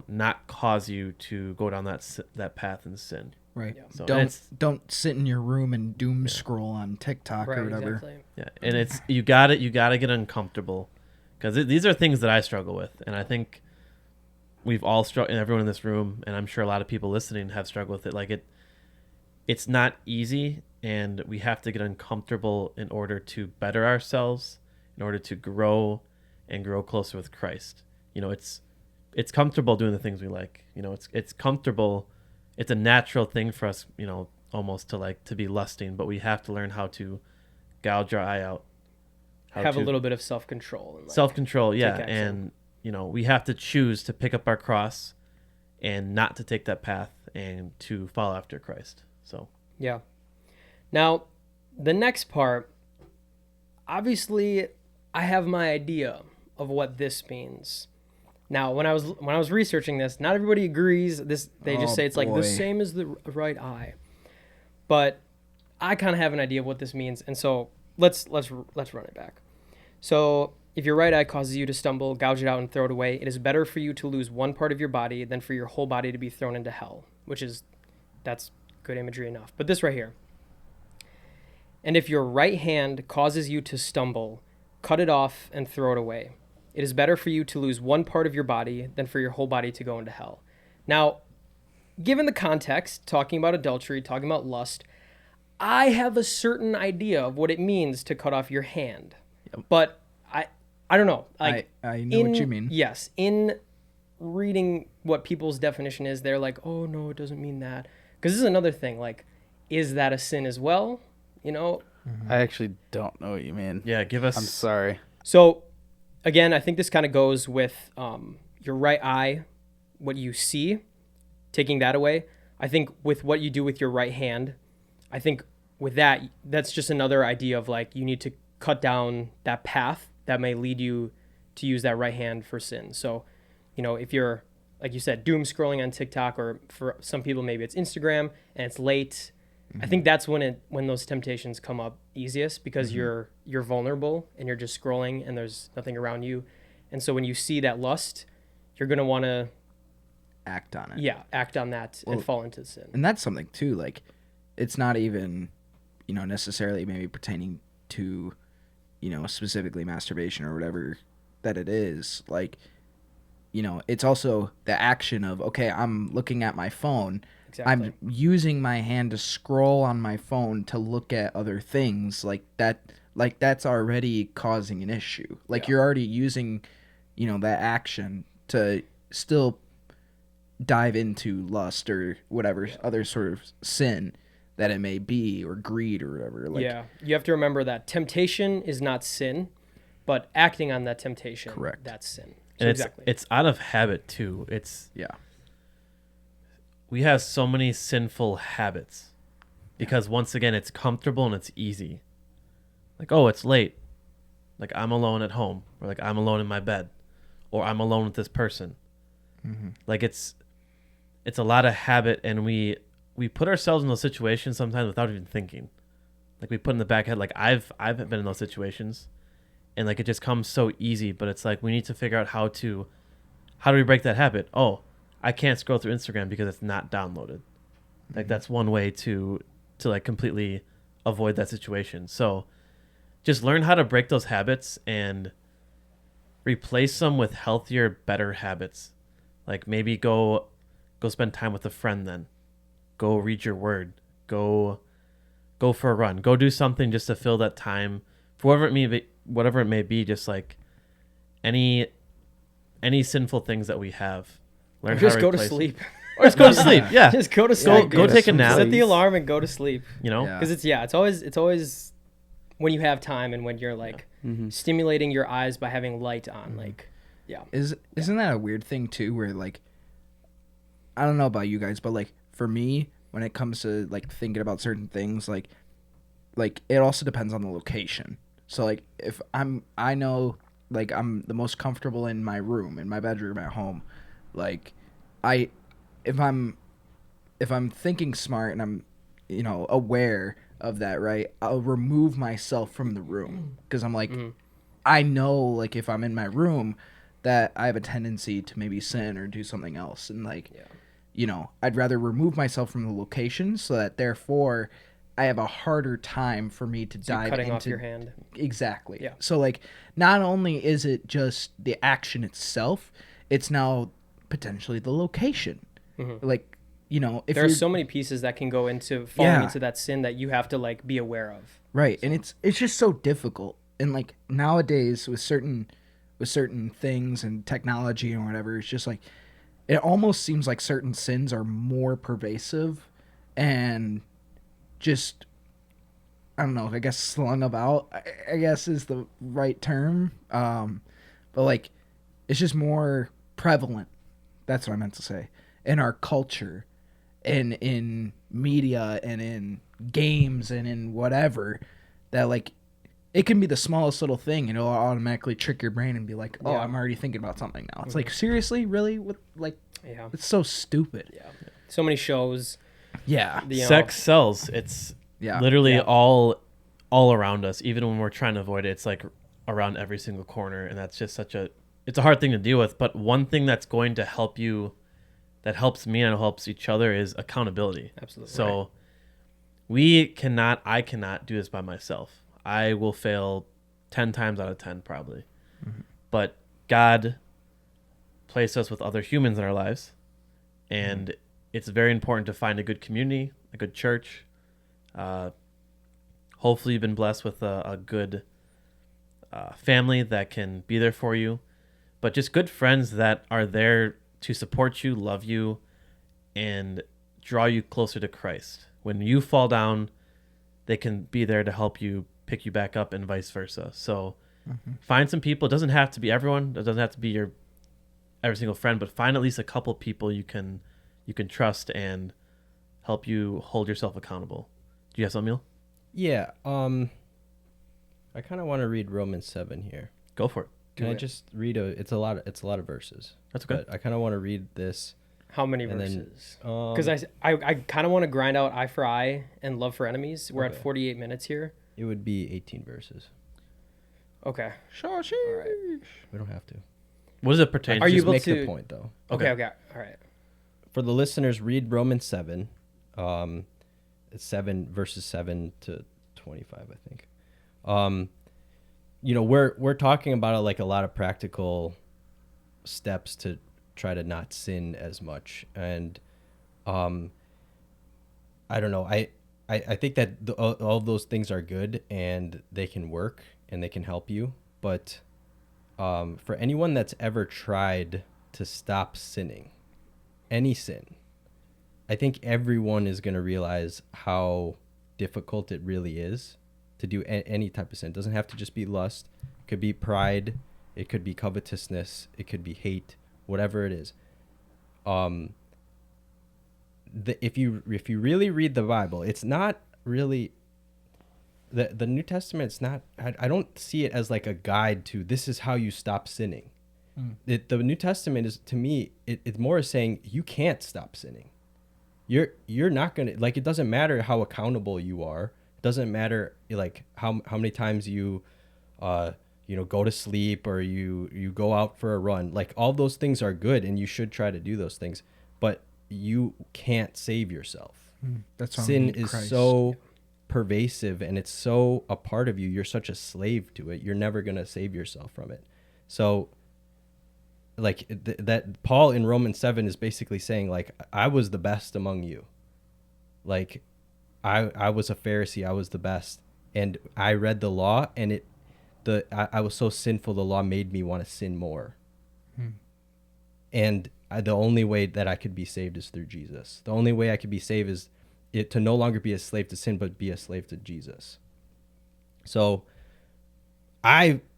not cause you to go down that path and sin. Right. Yeah. So Don't sit in your room and doom scroll on TikTok or whatever. Exactly. yeah, and it's you got to get uncomfortable, because these are things that I struggle with, and I think we've all struggled. Everyone in this room, and I'm sure a lot of people listening have struggled with it. Like it's not easy, and we have to get uncomfortable in order to better ourselves, in order to grow and grow closer with Christ. It's comfortable doing the things we like. It's comfortable. It's a natural thing for us, almost to be lusting, but we have to learn how to gouge our eye out. Have a little bit of self-control. And Self-control, yeah. take And, action. we have to choose to pick up our cross and not to take that path and to follow after Christ. So, Yeah. Now, the next part, obviously, I have my idea of what this means. Now, when I was researching this, not everybody agrees. They just say it's like the same as the right eye, but I kind of have an idea of what this means, and so let's run it back. So, if your right eye causes you to stumble, gouge it out and throw it away. It is better for you to lose one part of your body than for your whole body to be thrown into hell, that's good imagery enough. But this right here. And if your right hand causes you to stumble, cut it off and throw it away. It is better for you to lose one part of your body than for your whole body to go into hell. Now, given the context, talking about adultery, talking about lust, I have a certain idea of what it means to cut off your hand. Yep. But I don't know. Like, I know what you mean. Yes. In reading what people's definition is, they're like, oh, no, it doesn't mean that. Because this is another thing. Like, is that a sin as well? I actually don't know what you mean. yeah, give us... I'm sorry. So, again, I think this kind of goes with your right eye, what you see, taking that away. I think with what you do with your right hand, I think with that, that's just another idea of like you need to cut down that path that may lead you to use that right hand for sin. So, if you're, like you said, doom scrolling on TikTok, or for some people maybe it's Instagram and it's late, I think that's when those temptations come up easiest, because you're vulnerable and you're just scrolling and there's nothing around you. And so when you see that lust, you're going to want to act on it. Yeah, act on that and fall into sin. And that's something too, like it's not even, necessarily maybe pertaining to, specifically masturbation or whatever that it is. Like, it's also the action of, okay, I'm looking at my phone. Exactly. I'm using my hand to scroll on my phone to look at other things like that. Like that's already causing an issue. Like you're already using, that action to still dive into lust or whatever other sort of sin that it may be, or greed or whatever. Like, you have to remember that temptation is not sin, but acting on that temptation, correct, that's sin. And exactly. it's out of habit too. We have so many sinful habits because once again, it's comfortable and it's easy. Like, oh, it's late. Like I'm alone at home, or like I'm alone in my bed, or I'm alone with this person. Like it's a lot of habit, and we put ourselves in those situations sometimes without even thinking. Like we put in the back head, like I've been in those situations, and like it just comes so easy. But it's like we need to figure out how do we break that habit? Oh, I can't scroll through Instagram because it's not downloaded. Like that's one way to like completely avoid that situation. So just learn how to break those habits and replace them with healthier, better habits. Like maybe go spend time with a friend then. Go read your word. Go for a run. Go do something just to fill that time for whatever it may be, just like any sinful things that we have. Learn just go to sleep. Or just go to sleep. Yeah. Just go to sleep. Go take a nap. Set the alarm and go to sleep. Because it's always when you have time and when you're like stimulating your eyes by having light on, like, Isn't that a weird thing too, where like, I don't know about you guys, but like for me, when it comes to like thinking about certain things, like it also depends on the location. So like if I know like I'm the most comfortable in my room, in my bedroom at home, like if I'm thinking smart and I'm aware of that, right, I'll remove myself from the room, because I'm like I know, like if I'm in my room that I have a tendency to maybe sin or do something else, and like I'd rather remove myself from the location so that therefore I have a harder time for me to dive cutting into off your hand. Exactly. Yeah. So like not only is it just the action itself, it's now potentially the location. Like, if there are so many pieces that can go into falling into that sin that you have to like be aware of. Right. So. And it's just so difficult. And like nowadays with certain things and technology and whatever, it's just like it almost seems like certain sins are more pervasive and just, I don't know, I guess slung about, I guess is the right term. But like it's just more prevalent. That's what I meant to say. In our culture and in media and in games and in whatever, that like it can be the smallest little thing and it'll automatically trick your brain and be like, oh, I'm already thinking about something now. It's like, seriously? Really? What, like, it's so stupid. Yeah. So many shows. Yeah. Sex sells. It's literally all around us. Even when we're trying to avoid it, it's like around every single corner. And that's just it's a hard thing to deal with. But one thing that's going to help you, that helps me and helps each other, is accountability. Absolutely. So I cannot do this by myself. I will fail 10 times out of 10 probably. But God placed us with other humans in our lives, and it's very important to find a good community, a good church. Hopefully you've been blessed with a good family that can be there for you, but just good friends that are there to support you, love you, and draw you closer to Christ. When you fall down, they can be there to help you pick you back up, and vice versa. So Find some people. It doesn't have to be everyone. It doesn't have to be your every single friend, but find at least a couple people you can trust and help you hold yourself accountable. Do you have something, Neil? Yeah. I kind of want to read Romans 7 here. Go for it. Can I just read it's a lot of verses. That's okay. But I kind of want to read this. How many And then, verses? Because I kind of want to grind out eye for eye and love for enemies. We're at 48 minutes here. It would be 18 verses. Okay. Sure. All right. We don't have to. What does it pertain Are to? you Just able make to- the point, though. Okay. All right. For the listeners, read Romans 7. It's 7 verses 7 to 25, I think. We're talking about like a lot of practical steps to try to not sin as much, and I don't know. I think that all of those things are good and they can work and they can help you, but for anyone that's ever tried to stop sinning, any sin, I think everyone is going to realize how difficult it really is to do any type of sin. It doesn't have to just be lust. It could be pride. It could be covetousness. It could be hate, whatever it is. If you really read the Bible, it's not really the New Testament. It's not. I don't see it as like a guide to this is how you stop sinning. The New Testament is, to me, it's more saying you can't stop sinning. You're not gonna, like, it doesn't matter how accountable you are. It doesn't matter like how many times you go to sleep or you go out for a run. Like, all those things are good and you should try to do those things, but you can't save yourself. That's why we Sin need is Christ. so pervasive and it's so a part of you. You're such a slave to it. You're never gonna save yourself from it. So like that Paul in Romans 7 is basically saying, like, I was the best among you. Like, I was a Pharisee. I was the best. And I read the law, and I was so sinful, the law made me want to sin more. And the only way that I could be saved is through Jesus. The only way I could be saved is to no longer be a slave to sin, but be a slave to Jesus. So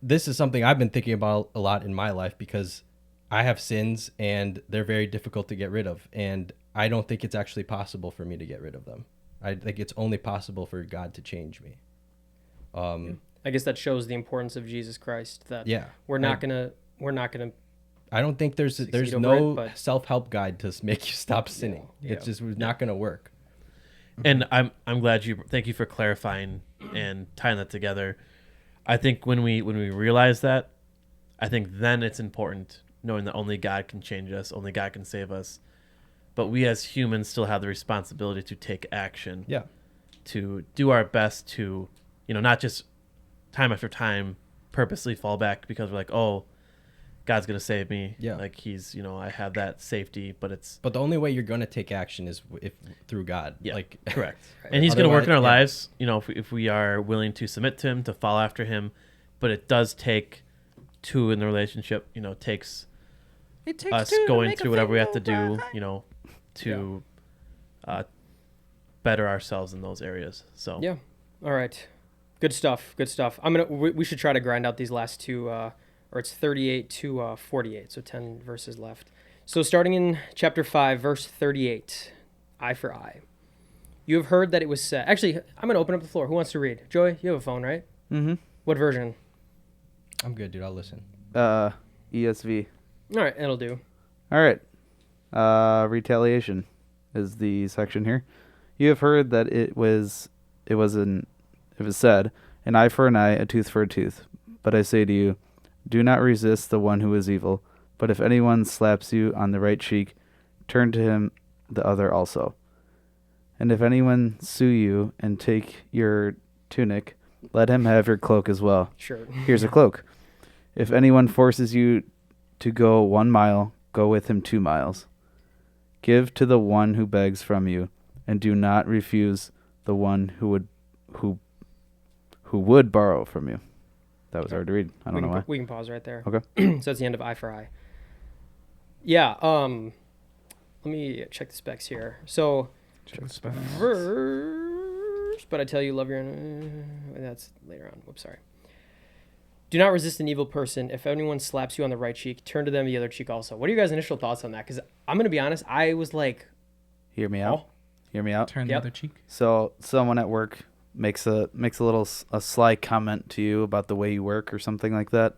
this is something I've been thinking about a lot in my life, because I have sins and they're very difficult to get rid of. And I don't think it's actually possible for me to get rid of them. I think it's only possible for God to change me. I guess that shows the importance of Jesus Christ. That Yeah. we're not gonna. I don't think there's Succeed over no it, but- self-help guide to make you stop sinning. Yeah. It's just not going to work. And I'm glad thank you for clarifying and tying that together. I think when we realize that, I think then it's important knowing that only God can change us, only God can save us. But we as humans still have the responsibility to take action. Yeah. To do our best to, not just time after time purposely fall back because we're like, oh, God's going to save me. Yeah. Like he's, I have that safety, but the only way you're going to take action is through God. Yeah, Like, correct. And he's going to work in our Otherwise, lives, if we are willing to submit to him, to follow after him. But it does take two in the relationship, takes us going through whatever we have to do, to better ourselves in those areas. So Yeah. All right. Good stuff. We should try to grind out these last two, or it's 38 to 48, so 10 verses left. So starting in chapter 5, verse 38, eye for eye. You have heard that it was said. Actually, I'm going to open up the floor. Who wants to read? Joey, you have a phone, right? Mm-hmm. What version? I'm good, dude. I'll listen. ESV. All right, it'll do. All right. Retaliation is the section here. You have heard that it was said, an eye for an eye, a tooth for a tooth. But I say to you, do not resist the one who is evil. But if anyone slaps you on the right cheek, turn to him the other also. And if anyone sue you and take your tunic, let him have your cloak as well. Sure. Here's a cloak. If anyone forces you to go 1 mile, go with him 2 miles. Give to the one who begs from you, and do not refuse the one who would borrow from you. That was hard to read. I don't know why. We can pause right there. Okay. So that's the end of eye for eye. Yeah. Let me check the specs here. So verse, but I tell you, love your. That's later on. Whoops, sorry. do not resist an evil person. If anyone slaps you on the right cheek, turn to them the other cheek also. What are you guys' initial thoughts on that? Because I'm going to be honest, I was like, Hear me out. Oh. Hear me out. Turn the Yep. other cheek. So someone at work makes a a sly comment to you about the way you work or something like that,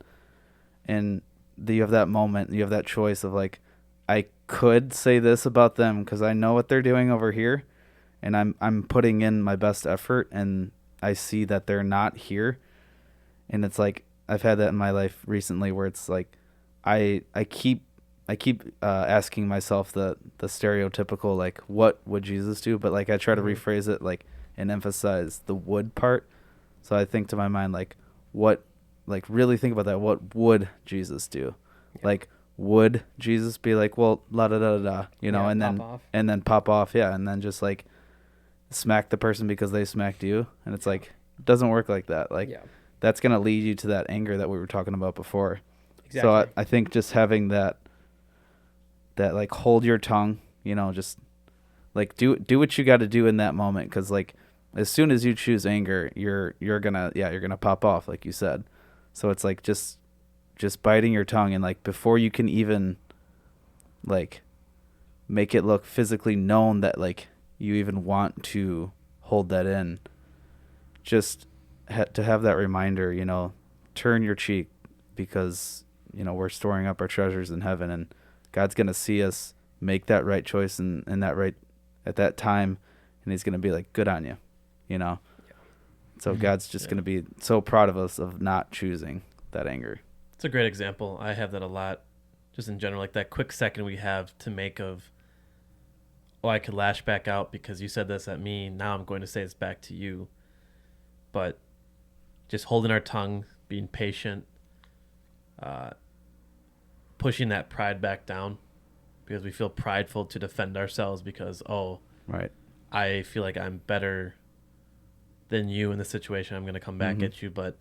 and you have that moment, you have that choice of like, I could say this about them because I know what they're doing over here, and I'm putting in my best effort, and I see that they're not here, and it's like I've had that in my life recently where it's like I keep asking myself the stereotypical like what would Jesus do, but like I try to rephrase it like and emphasize the would part. So I think to my mind like what, like really think about that, what would Jesus do? Like would Jesus be like, well, la da da da, you know, Yeah, and pop then off. and then pop off, yeah, and then just like smack the person because they smacked you, and it's like it doesn't work like that. Like yeah, that's gonna lead you to that anger that we were talking about before. exactly. So I think just having that like hold your tongue, you know, just like do what you got to do in that moment, because like as soon as you choose anger, you're gonna pop off like you said. So it's like just biting your tongue, and like before you can even like make it look physically known that like you even want to hold that in, just to have that reminder, you know, turn your cheek, because you know we're storing up our treasures in heaven, and God's gonna see us make that right choice and that right at that time, and He's gonna be like, good on you, you know. So God's just gonna be so proud of us of not choosing that anger. It's a great example. I have that a lot, just in general, like that quick second we have to make of, oh, I could lash back out because you said this at me. Now I'm going to say this back to you. But just holding our tongue, being patient, pushing that pride back down, because we feel prideful to defend ourselves because, oh, Right. I feel like I'm better than you in this situation. I'm going to come back at you. But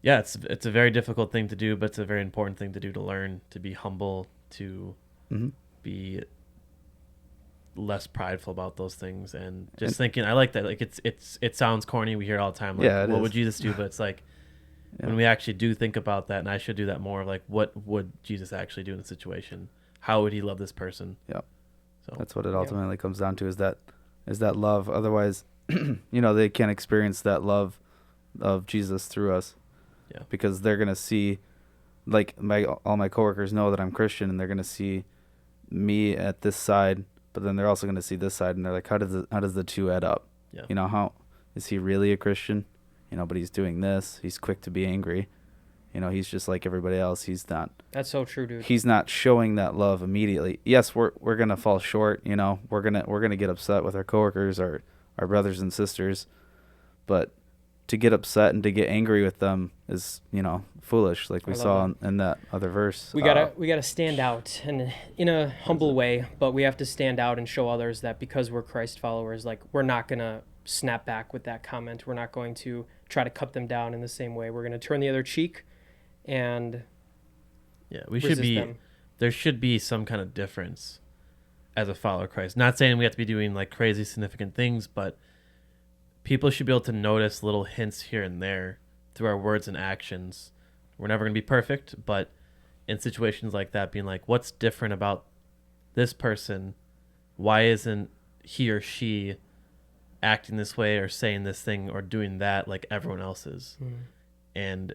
yeah, it's a very difficult thing to do, but it's a very important thing to do, to learn to be humble, to be less prideful about those things, and just thinking. I like that. Like it sounds corny. We hear it all the time. Like, Yeah, it what is. would Jesus do? But it's like when we actually do think about that, and I should do that more. Like, what would Jesus actually do in the situation? How would He love this person? Yep. So That's what it ultimately comes down to, is that love. Otherwise, you know, they can't experience that love of Jesus through us. Yeah. Because they're gonna see, like all my coworkers know that I'm Christian, and they're gonna see me at this side, but then they're also gonna see this side, and they're like, how does the two add up? Yeah. You know, how is he really a Christian? You know, but he's doing this. He's quick to be angry. You know, he's just like everybody else. He's not. That's so true, dude. He's not showing that love immediately. Yes, we're gonna fall short. You know, we're gonna get upset with our coworkers, our brothers and sisters, but to get upset and to get angry with them is, you know, foolish, like we saw in that other verse. We gotta stand out, and in a humble way, but we have to stand out and show others that because we're Christ followers, like we're not gonna snap back with that comment. We're not going to try to cut them down in the same way. We're gonna turn the other cheek, and yeah, we should be. them. There should be some kind of difference as a follower of Christ. Not saying we have to be doing like crazy significant things, but people should be able to notice little hints here and there through our words and actions. We're never going to be perfect, but in situations like that, being like, what's different about this person? Why isn't he or she acting this way or saying this thing or doing that like everyone else is? And,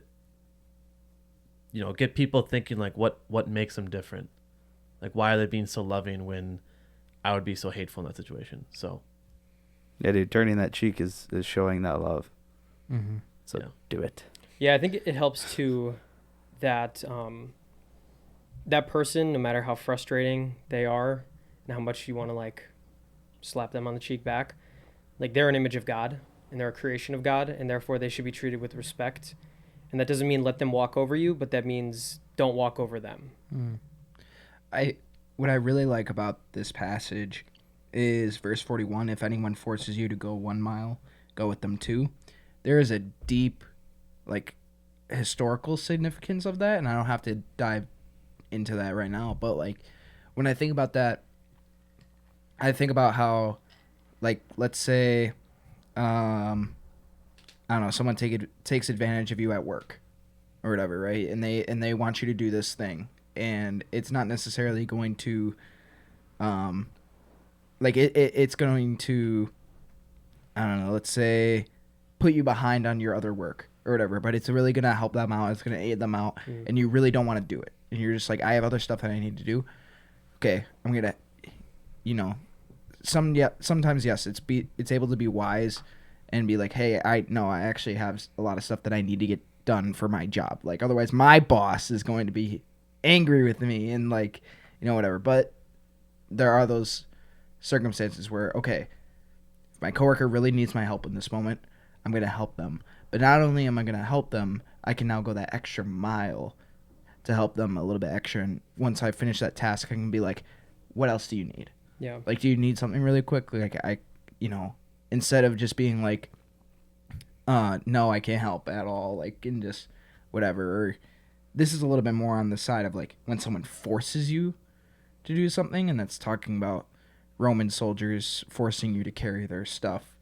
you know, get people thinking like, what makes them different? Like, why are they being so loving when I would be so hateful in that situation? So Yeah, dude, turning that cheek is showing that love. So do it. Yeah, I think it helps too that that person, no matter how frustrating they are and how much you want to like slap them on the cheek back, like they're an image of God and they're a creation of God, and therefore they should be treated with respect. And that doesn't mean let them walk over you, but that means don't walk over them. What I really like about this passage is verse 41. If anyone forces you to go 1 mile, go with them 2. There is a deep, like, historical significance of that, and I don't have to dive into that right now. But like, when I think about that, I think about how, like, let's say, I don't know, someone takes advantage of you at work or whatever, right? And they want you to do this thing, and it's not necessarily going to, it's going to, I don't know, let's say, put you behind on your other work or whatever, but it's really going to help them out. It's going to aid them out, and you really don't want to do it. And you're just like, I have other stuff that I need to do. Okay, I'm going to, sometimes, yes, it's able to be wise and be like, hey, I actually have a lot of stuff that I need to get done for my job. Like, otherwise my boss is going to be angry with me and like, whatever. But there are those circumstances where, okay, if my coworker really needs my help in this moment, I'm going to help them. But not only am I going to help them, I can now go that extra mile to help them a little bit extra. And once I finish that task, I can be like, what else do you need? Yeah. Like, do you need something really quick? Like, instead of just being like, no, I can't help at all. Like, and just whatever. Or this is a little bit more on the side of like when someone forces you to do something, and that's talking about Roman soldiers forcing you to carry their stuff,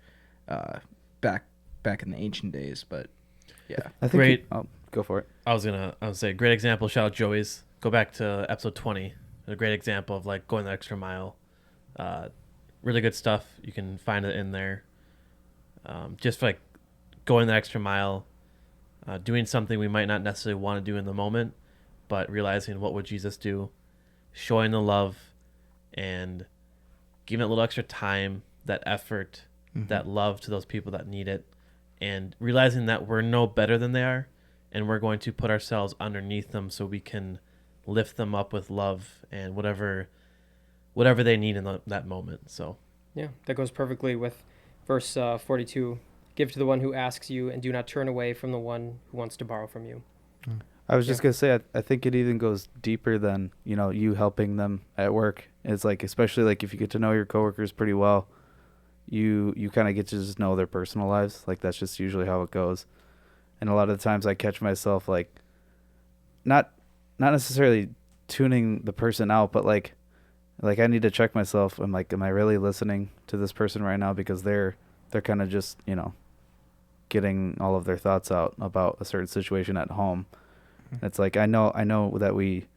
back in the ancient days. But yeah, I think Great. Go for it. I was gonna say great example. Shout out Joey's. Go back to episode 20. A great example of like going the extra mile. Really good stuff. You can find it in there. Just like going the extra mile, doing something we might not necessarily want to do in the moment, but realizing what would Jesus do, showing the love, and giving it a little extra time, that effort, that love to those people that need it, and realizing that we're no better than they are, and we're going to put ourselves underneath them so we can lift them up with love and whatever they need in that moment. So Yeah, that goes perfectly with verse 42. Give to the one who asks you, and do not turn away from the one who wants to borrow from you. I was just going to say, I think it even goes deeper than, you helping them at work. It's like, especially like if you get to know your coworkers pretty well, you kind of get to just know their personal lives. Like, that's just usually how it goes. And a lot of the times I catch myself like not necessarily tuning the person out, but like I need to check myself. I'm like, am I really listening to this person right now? Because they're kind of just, getting all of their thoughts out about a certain situation at home. It's like, I know that we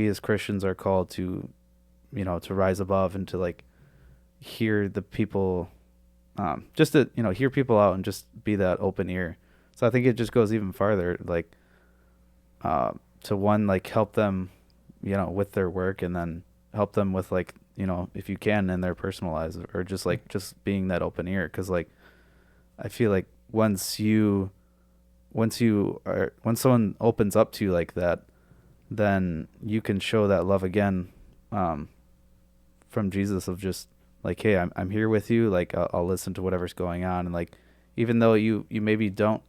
as Christians are called to, to rise above and to like hear the people, just to, hear people out and just be that open ear. So I think it just goes even farther, like, to one, like help them, with their work, and then help them with like, if you can, in their personal lives, or just like, just being that open ear. Cause like, I feel like once someone opens up to you like that, then you can show that love again, from Jesus, of just like, hey, I'm here with you. Like, I'll listen to whatever's going on. And like, even though you maybe don't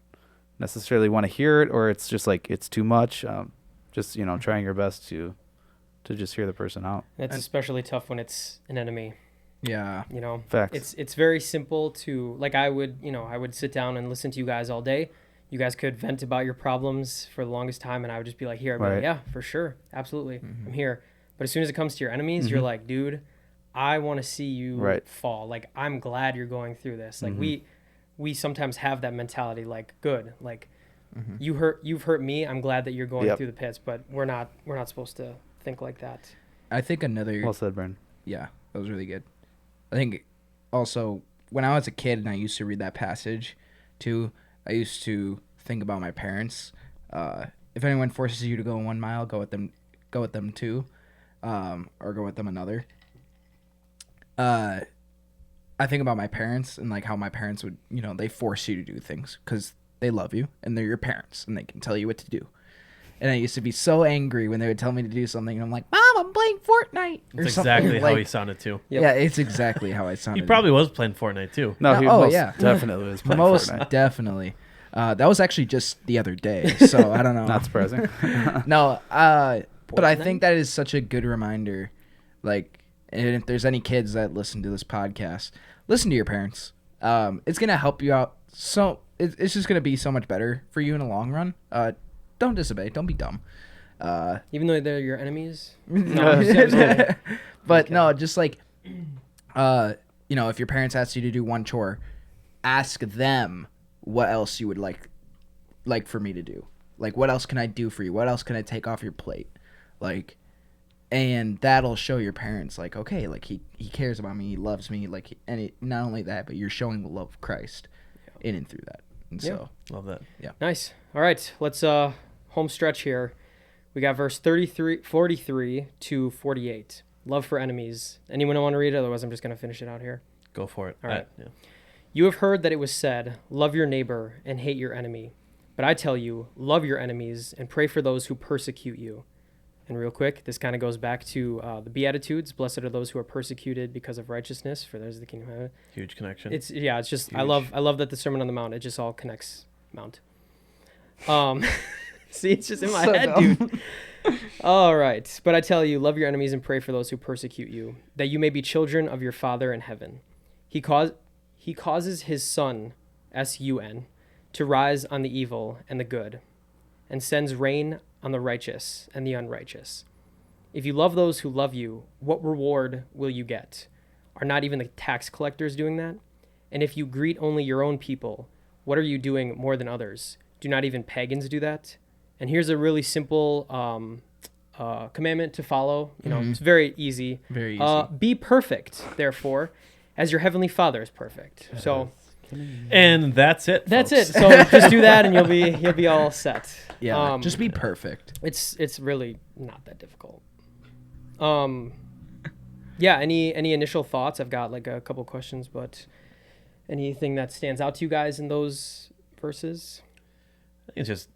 necessarily want to hear it, or it's just like, it's too much, just, trying your best to just hear the person out. That's especially tough when it's an enemy. yeah, Facts. It's very simple to, like, I would sit down and listen to you guys all day. You guys could vent about your problems for the longest time, and I would just be like, here, I'd be like, yeah, for sure, absolutely, I'm here. But as soon as it comes to your enemies, you're like, dude, I want to see you fall. Like, I'm glad you're going through this. Like, we sometimes have that mentality, like, good, like, you've hurt me, I'm glad that you're going through the pits, but we're not supposed to think like that. I think another. Well said, Brandon. Yeah, that was really good. I think also when I was a kid and I used to read that passage too, I used to think about my parents. If anyone forces you to go 1 mile, go with them 2, or go with them another. I think about my parents and like how my parents would, they force you to do things because they love you and they're your parents and they can tell you what to do. And I used to be so angry when they would tell me to do something, and I'm like, Mom, I'm playing Fortnite. That's exactly how he sounded too. Yep. Yeah, it's exactly how I sounded. He probably was playing Fortnite too. No, he definitely was playing most Fortnite. definitely. That was actually just the other day, so I don't know. Not surprising. No, but I think that is such a good reminder. Like, and if there's any kids that listen to this podcast, listen to your parents. It's gonna help you out. So it's just gonna be so much better for you in the long run. Don't disobey. Don't be dumb. Even though they're your enemies. But no, just like, if your parents ask you to do one chore, ask them what else you would like for me to do. Like, what else can I do for you? What else can I take off your plate? Like, and that'll show your parents, like, okay, like, he cares about me, he loves me, like, and not only that, but you're showing the love of Christ in and through that. And so, Love that. yeah. Nice. All right, let's home stretch here. We got verse 43 to 48. Love for enemies. Anyone want to read it? Otherwise, I'm just going to finish it out here. Go for it. All right. Yeah. You have heard that it was said, love your neighbor and hate your enemy. But I tell you, love your enemies and pray for those who persecute you. And real quick, this kind of goes back to the Beatitudes. Blessed are those who are persecuted because of righteousness, for theirs is the kingdom of heaven. Huge connection. It's just Huge. I love that the Sermon on the Mount, it just all connects. Mount. See, it's just in my head, dude. All right. But I tell you, love your enemies and pray for those who persecute you, that you may be children of your Father in heaven. He causes his sun, S-U-N, to rise on the evil and the good, and sends rain on the righteous and the unrighteous. If you love those who love you, what reward will you get? Are not even the tax collectors doing that? And if you greet only your own people, what are you doing more than others? Do not even pagans do that? And here's a really simple commandment to follow. You know, it's very easy. Very easy. Be perfect, therefore, as your heavenly Father is perfect. So And that's it. that's folks. it. So just do that, and you'll be all set. Yeah, just be perfect. It's really not that difficult. Yeah. Any initial thoughts? I've got like a couple questions, but anything that stands out to you guys in those verses? It's just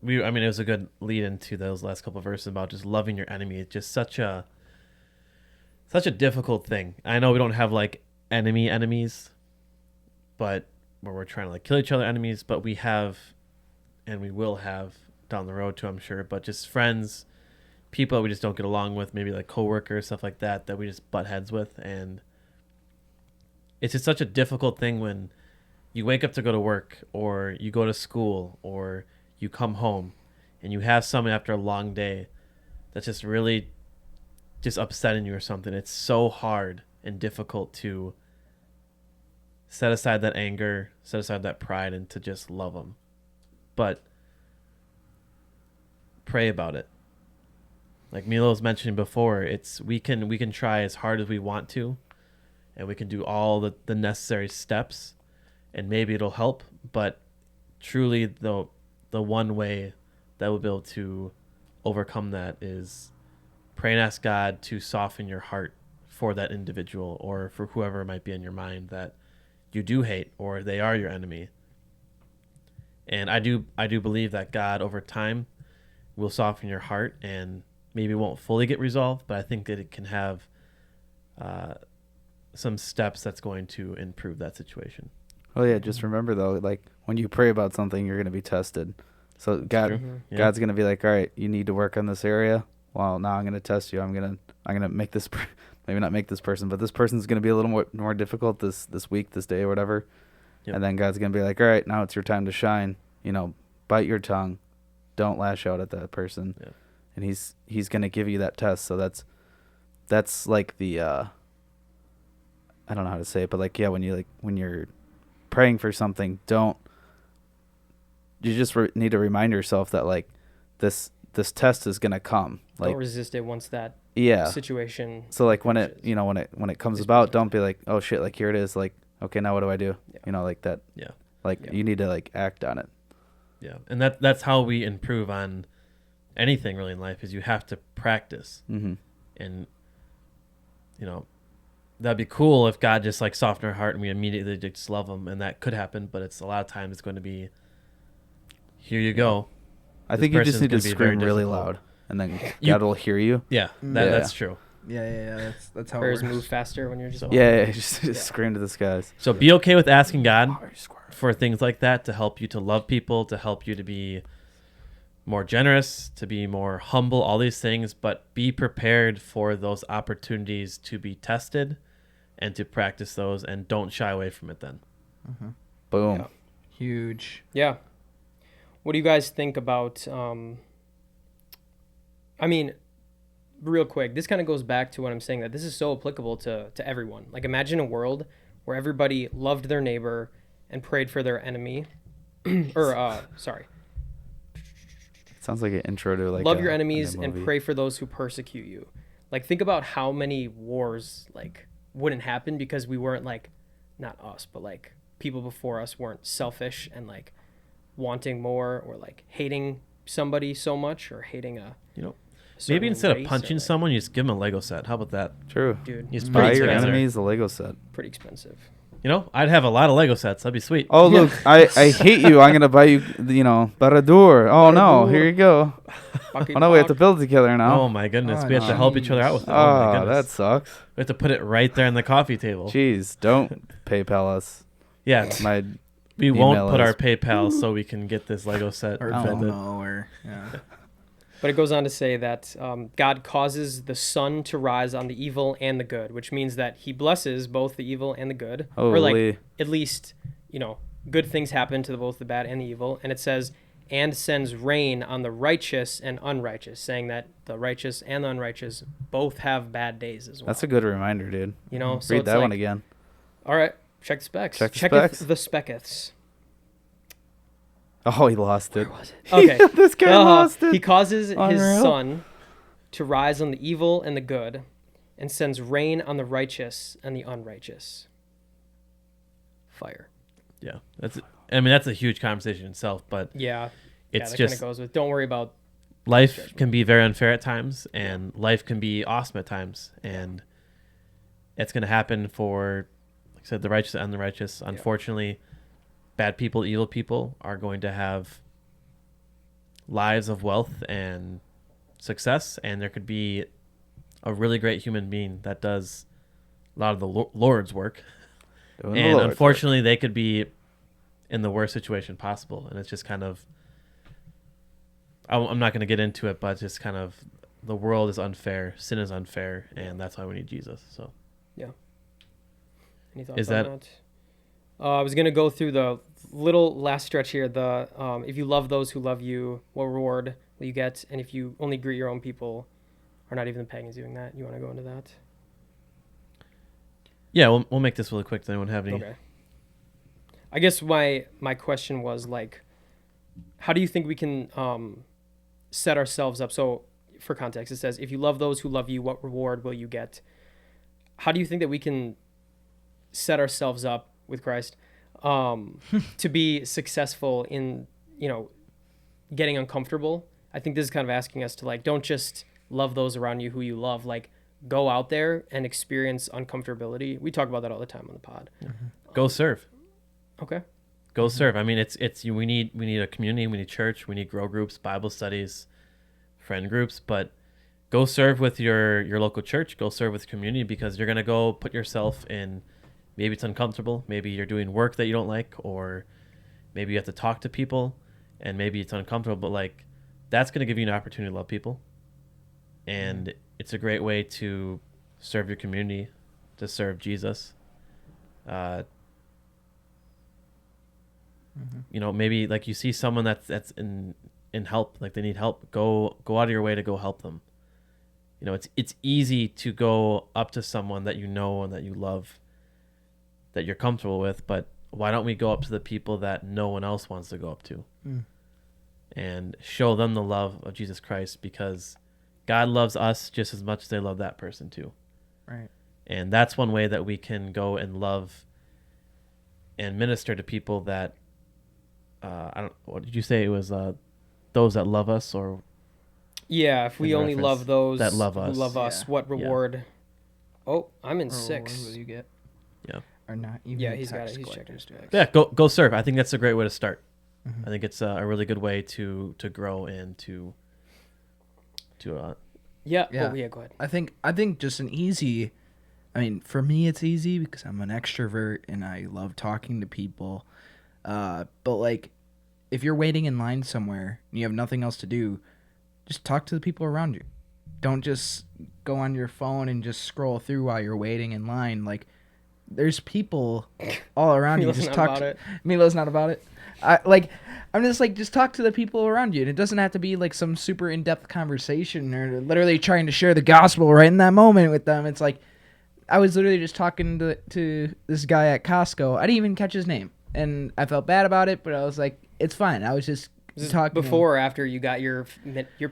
it was a good lead into those last couple of verses about just loving your enemy. It's just such a difficult thing. I know we don't have like enemies, but where we're trying to like kill each other enemies, but we have, and we will have down the road too, I'm sure, but just friends, people we just don't get along with, maybe like coworkers, stuff like that we just butt heads with. And it's just such a difficult thing when you wake up to go to work, or you go to school, or you come home and you have someone after a long day that's just really just upsetting you or something. It's so hard and difficult to set aside that anger, set aside that pride, and to just love them. But pray about it. Like Milo was mentioning before, we can try as hard as we want to, and we can do all the necessary steps, and maybe it'll help. But truly, the one way that we'll be able to overcome that is pray and ask God to soften your heart for that individual, or for whoever might be in your mind that you do hate, or they are your enemy. And I do believe that God over time will soften your heart, and maybe it won't fully get resolved, but I think that it can have some steps that's going to improve that situation. Oh yeah, just remember though, like when you pray about something, you're gonna be tested. So God's gonna be like, all right, you need to work on this area. Well, now I'm gonna test you. I'm gonna make this, maybe not make this person, but this person's gonna be a little more difficult this week, this day, or whatever. Yep. And then God's gonna be like, all right, now it's your time to shine. You know, bite your tongue, don't lash out at that person. Yep. And he's gonna give you that test. So that's like the I don't know how to say it, but like when you're praying for something, you just need to remind yourself that like this test is gonna come. Like, don't resist it once that situation. So like when it comes about, don't be like, oh shit, like here it is, like okay, now what do I do? Yeah. You know, like that. Yeah. Like you need to like act on it. Yeah, and that's how we improve on anything really in life, is you have to practice. Mm-hmm. And that'd be cool if God just like softened our heart and we immediately just love him, and that could happen, but it's a lot of times it's going to be, here you go. I think you just need to scream really loud, and then God will hear you. Yeah, that's true. Yeah. That's how prayers it works. move faster when you're just just scream to the skies. So be okay with asking God for things like that, to help you to love people, to help you to be more generous, to be more humble, all these things, but be prepared for those opportunities to be tested and to practice those, and don't shy away from it then. Mm-hmm. Boom. Yeah. Huge. Yeah. What do you guys think about, real quick, this kind of goes back to what I'm saying, that this is so applicable to everyone. Like imagine a world where everybody loved their neighbor and prayed for their enemy. Sorry. Sounds like an intro to like Love your enemies a and movie. pray for those who persecute you. Like, think about how many wars like wouldn't happen because we weren't like, not us, but like people before us weren't selfish and like wanting more or like hating somebody so much or hating a You know, certain maybe instead of race or, punching like, someone, you just give them a Lego set. How about that? True. dude, You just Buy put it your together. enemies a Lego set. pretty expensive. You know, I'd have a lot of Lego sets. That'd be sweet. Oh look, I hate you. I'm gonna buy you, Baradur. Oh no, Baradur. here you go. Oh no, we have to build together now. Oh my goodness, Oh, we have to help each other out with it. Oh my Oh, goodness, that sucks. we have to put it right there on the coffee table. Jeez, don't PayPal us. Yeah, My we email won't put us. our PayPal so we can get this Lego set Or vended. Venmo, or yeah. But it goes on to say that God causes the sun to rise on the evil and the good, which means that he blesses both the evil and the good. Or like, Holy. at least, good things happen to both the bad and the evil. And it says, and sends rain on the righteous and unrighteous, saying that the righteous and the unrighteous both have bad days as well. That's a good reminder, dude. So Read it's that one like, again. all right, check the specs. Check the Checketh specs. the speckeths. Oh, he lost it. Okay. This guy lost it. He causes his Unreal. sun to rise on the evil and the good, and sends rain on the righteous and the unrighteous. Fire. Yeah, that's a huge conversation itself. But Yeah. it's that just kind of goes with. Don't worry about. life can be very unfair at times, and life can be awesome at times, and it's going to happen for, like I said, the righteous and the righteous. Unfortunately, bad people, evil people are going to have lives of wealth and success, and there could be a really great human being that does a lot of the Lord's work, Doing the and Lord's work. unfortunately they could be in the worst situation possible. And it's just kind of, I'm not going to get into it, but just kind of, the world is unfair, sin is unfair, and that's why we need Jesus. So Any thoughts Is on that- that? I was gonna go through the little last stretch here. The if you love those who love you, what reward will you get? And if you only greet your own people, or not even the pagans doing that, you want to go into that? yeah, we'll make this really quick. Does anyone have any? Okay. I guess my question was like, how do you think we can set ourselves up? So for context, it says, if you love those who love you, what reward will you get? How do you think that we can set ourselves up with Christ to be successful in, getting uncomfortable? I think this is kind of asking us to like, don't just love those around you who you love, like go out there and experience uncomfortability. We talk about that all the time on the pod. Go serve. Okay. Go serve. I mean, we need a community, we need church, we need grow groups, Bible studies, friend groups, but go serve with your local church, go serve with community, because you're going to go put yourself in, maybe it's uncomfortable, maybe you're doing work that you don't like, or maybe you have to talk to people, and maybe it's uncomfortable, but like, that's going to give you an opportunity to love people. And it's a great way to serve your community, to serve Jesus. Maybe like you see someone that's in help, like they need help, go out of your way to go help them. It's easy to go up to someone that you know and that you love, that you're comfortable with, but why don't we go up to the people that no one else wants to go up to and show them the love of Jesus Christ, because God loves us just as much as they love that person too. Right. And that's one way that we can go and love and minister to people that what did you say? It was those that love us, or Yeah, if we in only reference love those that love who us. love us, Yeah. what reward? Oh, I'm in Or 6. what will you get? Yeah. Or not even. Yeah, he's got tax it. He's collectors checking his do specs. Yeah, go serve. I think that's a great way to start. Mhm. I think it's a really good way to grow and to Yeah. Yeah. Oh, yeah. Go ahead. I think just an easy. I mean, for me, it's easy because I'm an extrovert and I love talking to people. But like, if you're waiting in line somewhere and you have nothing else to do, just talk to the people around you. Don't just go on your phone and just scroll through while you're waiting in line. Like, there's people all around you. Milo's Just not talk. about it. Milo's not about it. I'm just like, just talk to the people around you. And it doesn't have to be like some super in-depth conversation or literally trying to share the gospel right in that moment with them. It's like, I was literally just talking to this guy at Costco. I didn't even catch his name, and I felt bad about it, but I was like, it's fine. I was just talking before or after you got your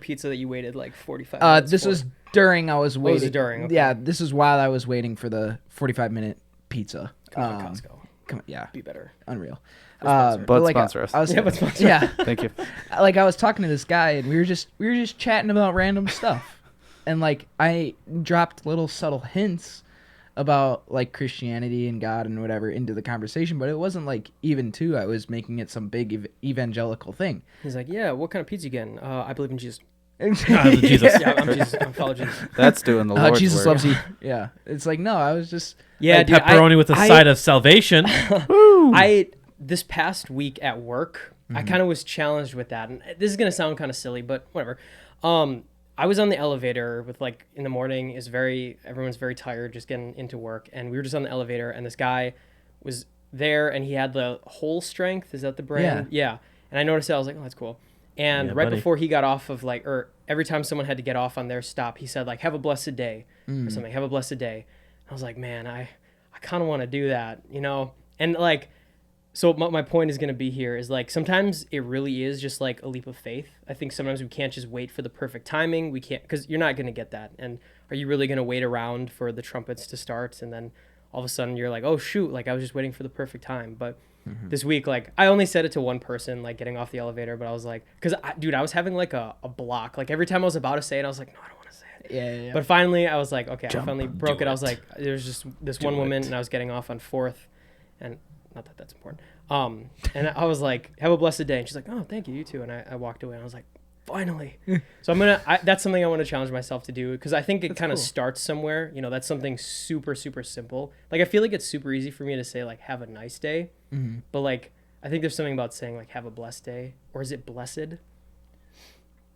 pizza that you waited like 45 minutes this for? was during I was Oh, waiting. was it during? Okay. Yeah, this is while I was waiting for the 45-minute pizza. Come on, Costco. Come on, yeah, Be better. unreal. sponsor. But like, sponsor us. I was, Yeah, but sponsor. yeah. Thank you. Like I was talking to this guy, and we were just chatting about random stuff, and like I dropped little subtle hints about like Christianity and God and whatever into the conversation, but it wasn't like even two. I was making it some big evangelical thing. He's like, yeah, what kind of pizza you getting? I believe in Jesus. Jesus. Yeah, I'm Jesus. I'm follow Jesus. That's doing the Lord's Jesus work. loves you. Yeah, it's like no, I was just Yeah, Like dude, pepperoni with a side of salvation. I this past week at work, I kind of was challenged with that, and this is gonna sound kind of silly, but whatever. I was on the elevator with like in the morning. Everyone's very tired, just getting into work, and we were just on the elevator, and this guy was there, and he had the Whole Strength. Is that the brand? Yeah. And I noticed that I was like, oh, that's cool. And Yeah, right buddy. before he got off of like, or every time someone had to get off on their stop, he said like, have a blessed day or something. Have a blessed day. I was like, man, I kind of want to do that, you know? And like, so my point is going to be here is like, sometimes it really is just like a leap of faith. I think sometimes we can't just wait for the perfect timing. We can't, because you're not going to get that. And are you really going to wait around for the trumpets to start? And then all of a sudden you're like, oh shoot, like I was just waiting for the perfect time. But this week, like I only said it to one person, like getting off the elevator, but I was like, because I was having like a block. Like every time I was about to say it, I was like, no, I don't want to say it. yeah. But finally I was like, okay, I finally broke do it. I was it. like, there's just this one woman and I was getting off on 4th, and not that that's important. And I was like, have a blessed day. And she's like, oh, thank you, you too. And I walked away and I was like, finally. So that's something I want to challenge myself to do, because I think it kind of starts somewhere. You know, that's something super, super simple. Like, I feel like it's super easy for me to say, like, have a nice day. But, like, I think there's something about saying, like, have a blessed day. Or is it blessed?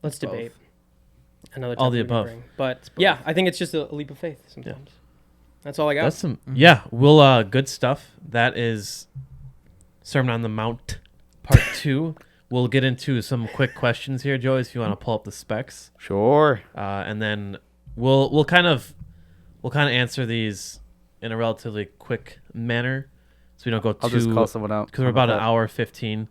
Let's debate. Another All topic the we can above. bring. But, yeah, I think it's just a leap of faith sometimes. That's all I got. That's some we'll good stuff. That is Sermon on the Mount part 2. We'll get into some quick questions here, Joey, if you want to pull up the specs. Sure. And then we'll kind of answer these in a relatively quick manner, so we don't go I'll too. just call someone out. because we're about an hour 15.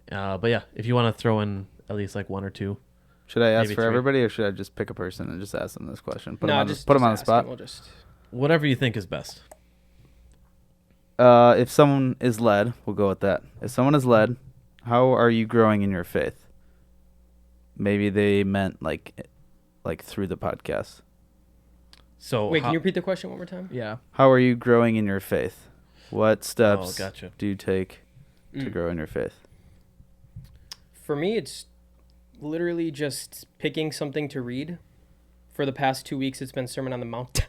But yeah, if you want to throw in at least like one or two. Should I ask maybe for 3. everybody, or should I just pick a person and just ask them this question? Put them on just the ask spot. and we'll just... Whatever you think is best. If someone is led, we'll go with that. If someone is led, how are you growing in your faith? Maybe they meant like through the podcast. So Wait, can you repeat the question one more time? Yeah. How are you growing in your faith? What steps gotcha. do you take to grow in your faith? For me, it's literally just picking something to read. For the past 2 weeks, it's been Sermon on the Mount.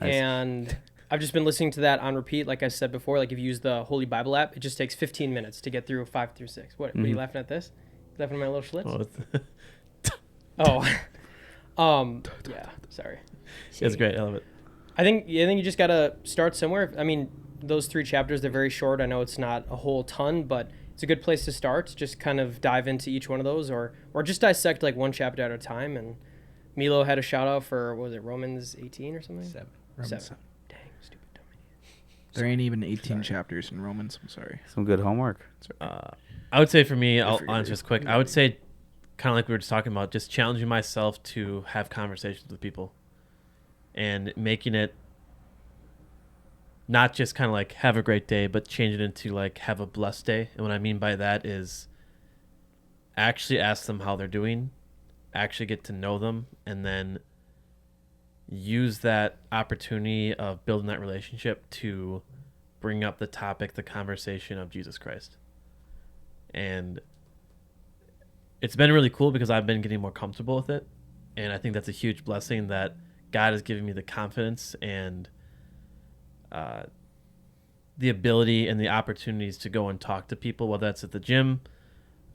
Nice. And I've just been listening to that on repeat. Like I said before, like if you use the Holy Bible app, it just takes 15 minutes to get through 5 through 6. What are you laughing at this? You laughing at my little schlitz? Yeah, sorry. It's great. I love it. I think you just gotta start somewhere. I mean, those 3 chapters, they're very short. I know it's not a whole ton, but it's a good place to start. Just kind of dive into each one of those, or just dissect like one chapter at a time. And Milo had a shout out for, what was it, Romans 18 or something? 7. Dang, stupid dumb idiot. There ain't even 18 chapters in Romans. I'm sorry. Some good homework. I would say for me, I'll for answer you. this quick. I would say, kind of like we were just talking about, just challenging myself to have conversations with people and making it not just kind of like have a great day, but change it into like have a blessed day. And what I mean by that is actually ask them how they're doing, actually get to know them, and then use that opportunity of building that relationship to bring up the topic, the conversation of Jesus Christ. And it's been really cool because I've been getting more comfortable with it. And I think that's a huge blessing that God has given me the confidence and the ability and the opportunities to go and talk to people, whether that's at the gym,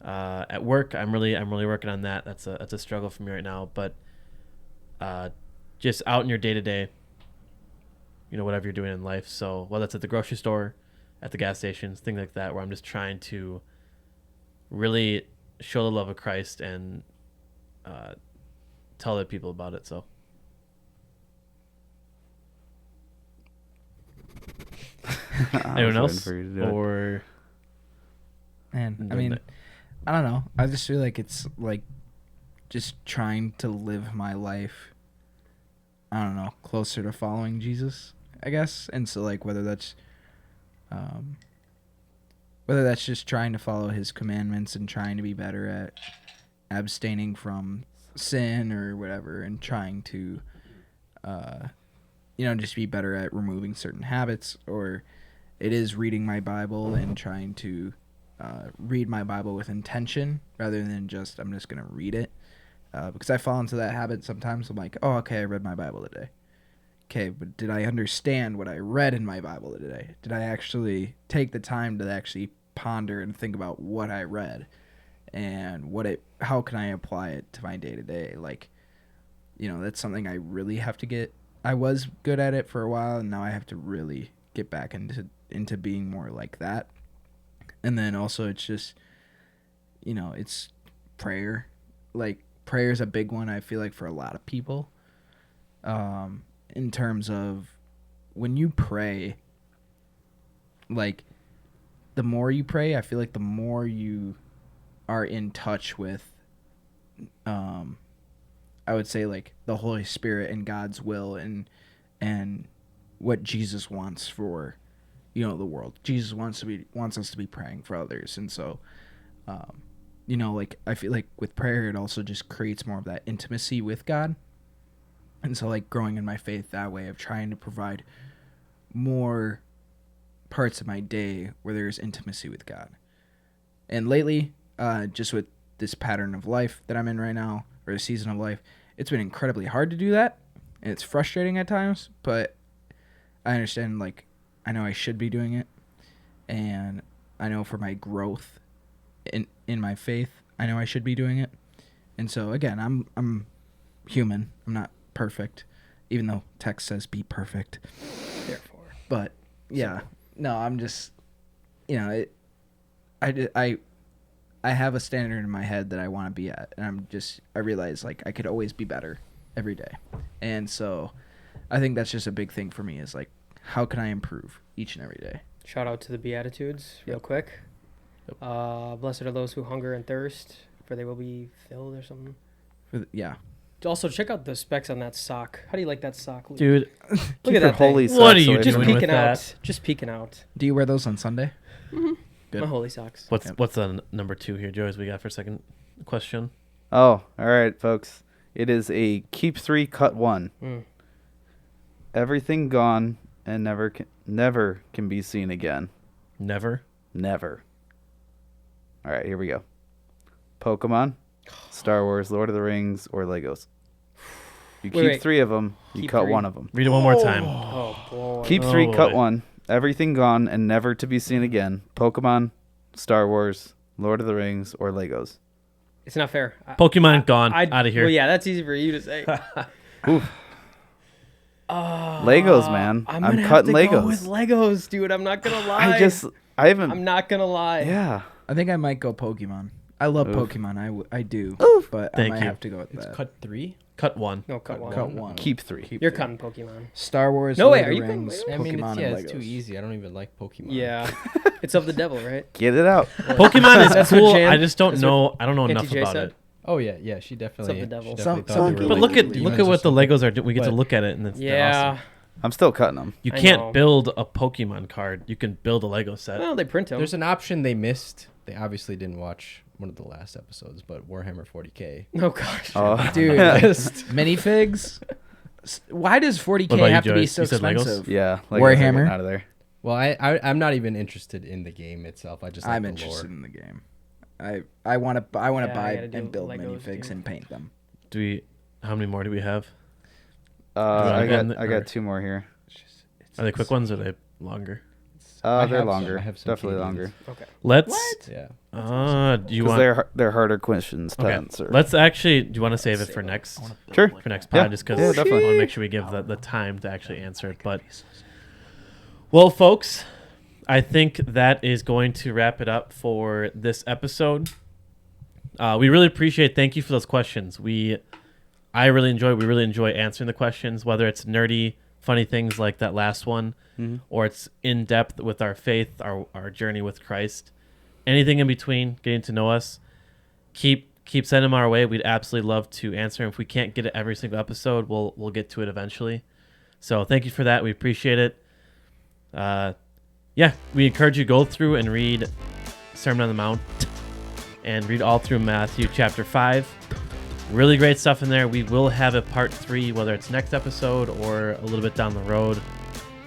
at work. I'm really working on that. That's a struggle for me right now. But just out in your day-to-day, whatever you're doing in life. So whether it's at the grocery store, at the gas stations, things like that, where I'm just trying to really show the love of Christ and tell other people about it. So Anyone else? For you to do it. Or Man, I mean, I don't know. I just feel like it's like just trying to live my life, I don't know, closer to following Jesus, I guess. And so like whether that's just trying to follow his commandments and trying to be better at abstaining from sin or whatever, and trying to just be better at removing certain habits, or it is reading my Bible and trying to read my Bible with intention rather than just I'm just going to read it. Because I fall into that habit sometimes. I'm like, oh, okay, I read my Bible today. Okay, but did I understand what I read in my Bible today? Did I actually take the time to actually ponder and think about what I read and how can I apply it to my day-to-day? Like, that's something I really have to get. I was good at it for a while, and now I have to really get back into being more like that. And then also it's just, it's prayer. Like, prayer is a big one, I feel like, for a lot of people. In terms of when you pray, like, the more you pray, I feel like the more you are in touch with, I would say, like, the Holy Spirit and God's will and what Jesus wants for, the world. Jesus wants us to be praying for others. And so, like, I feel like with prayer, it also just creates more of that intimacy with God. And so, like, growing in my faith that way of trying to provide more parts of my day where there's intimacy with God. And lately, just with this pattern of life that I'm in right now, or a season of life, it's been incredibly hard to do that. And it's frustrating at times, but I understand, like, I know I should be doing it. And I know for my growth in my faith, I know I should be doing it. And so, again, I'm human. I'm not perfect, even though text says be perfect. Therefore. But yeah, no, I'm just, I have a standard in my head that I want to be at, and I realize, like, I could always be better every day. And so I think that's just a big thing for me, is like, how can I improve each and every day? Shout out to the Beatitudes real quick. Blessed are those who hunger and thirst, for they will be filled, or something. Yeah. Also, check out the specs on that sock. How do you like that sock, Luke? dude, Look Keep at your that holy thing. What are socks you away Just from doing me. with peeking out. that? Just peeking out. Do you wear those on Sunday? Good. My holy socks. What's the number 2 here, Joe, as we got for a second question? Oh, all right, folks. It is a keep 3, cut 1. Everything gone and never can be seen again. Never. All right, here we go. Pokemon, Star Wars, Lord of the Rings, or Legos. You keep 3 of them. You Keep cut 3. 1 of them. Read it one more time. Oh, boy. Keep Oh, 3, cut boy. 1. Everything gone and never to be seen again. Pokemon, Star Wars, Lord of the Rings, or Legos. It's not fair. Pokemon gone. Out of here. Well, yeah, that's easy for you to say. Oof. Legos, man. I'm I'm gonna cutting have to Legos. go with Legos, dude. I'm not gonna lie. I haven't. I'm not gonna lie. Yeah. I think I might go Pokemon. I love Oof. Pokemon. I do. But I Thank might you. have to go with It's that. cut 3. Cut 1. No, cut one. Cut 1. Keep 3. You're cutting Pokemon. Star Wars, No Lord way, of are the you cutting Rings, Legos? I mean, Pokemon, it's and too Legos. easy. I don't even like Pokemon. Yeah, it's of the devil, right? Get it out. Pokemon is That's what cool. Jan- I just don't that's know. I don't know Auntie enough Jay about said. it. Oh yeah. She definitely. the devil. She Some- definitely some thought they people were But look like at demons look or at what the something. Legos are doing. We get to But- look at it, and it's they're Yeah. awesome. I'm still cutting them. You I can't know. build a Pokemon card. You can build a Lego set. Well, they print them. There's an option they missed. They obviously didn't watch one of the last episodes, but Warhammer 40K. Oh gosh. Oh, Dude, Missed. minifigs? Why does 40K What about you, have to be Joyce? so You said Legos? expensive? yeah. Legos are Warhammer? getting out of there. Well, I'm not even interested in the game itself. I just like I'm the interested lore. in the game. I want to Yeah, I buy gotta do and build Legos, minifigs dude. and paint them. Do we? How many more do we have? I end got it, or- 2 more here. Are they quick ones or are they longer? I They're have longer. some. I have some Definitely Canadians. longer. Okay. Let's. Yeah. Do you Because want? they're harder questions to Okay. answer. Let's actually. Do you want to save it for next? Sure. For next Yeah. pod, just because Yeah, I definitely. want to make sure we give the time to actually answer it. But, well, folks, I think that is going to wrap it up for this episode. We really appreciate. Thank you for those questions. We really enjoy answering the questions, whether it's nerdy funny things like that last one, Mhm. or it's in depth with our faith, our journey with Christ. Anything in between, getting to know us, keep sending them our way. We'd absolutely love to answer them. If we can't get it every single episode, we'll get to it eventually. So thank you for that. We appreciate it. We encourage you to go through and read Sermon on the Mount and read all through Matthew chapter 5. Really great stuff in there. We will have a part 3, whether it's next episode or a little bit down the road.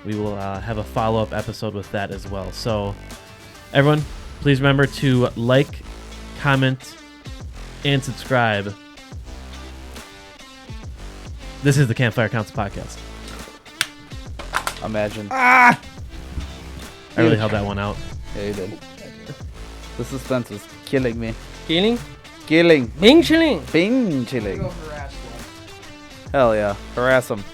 We will have a follow-up episode with that as well. So everyone, please remember to like, comment, and subscribe. This is the Campfire Council Podcast. Imagine. I really held that one out. Yeah, you did. The suspense is killing me. Healing? Killing. Bing chilling. Bing chilling. Hell yeah. Harass them.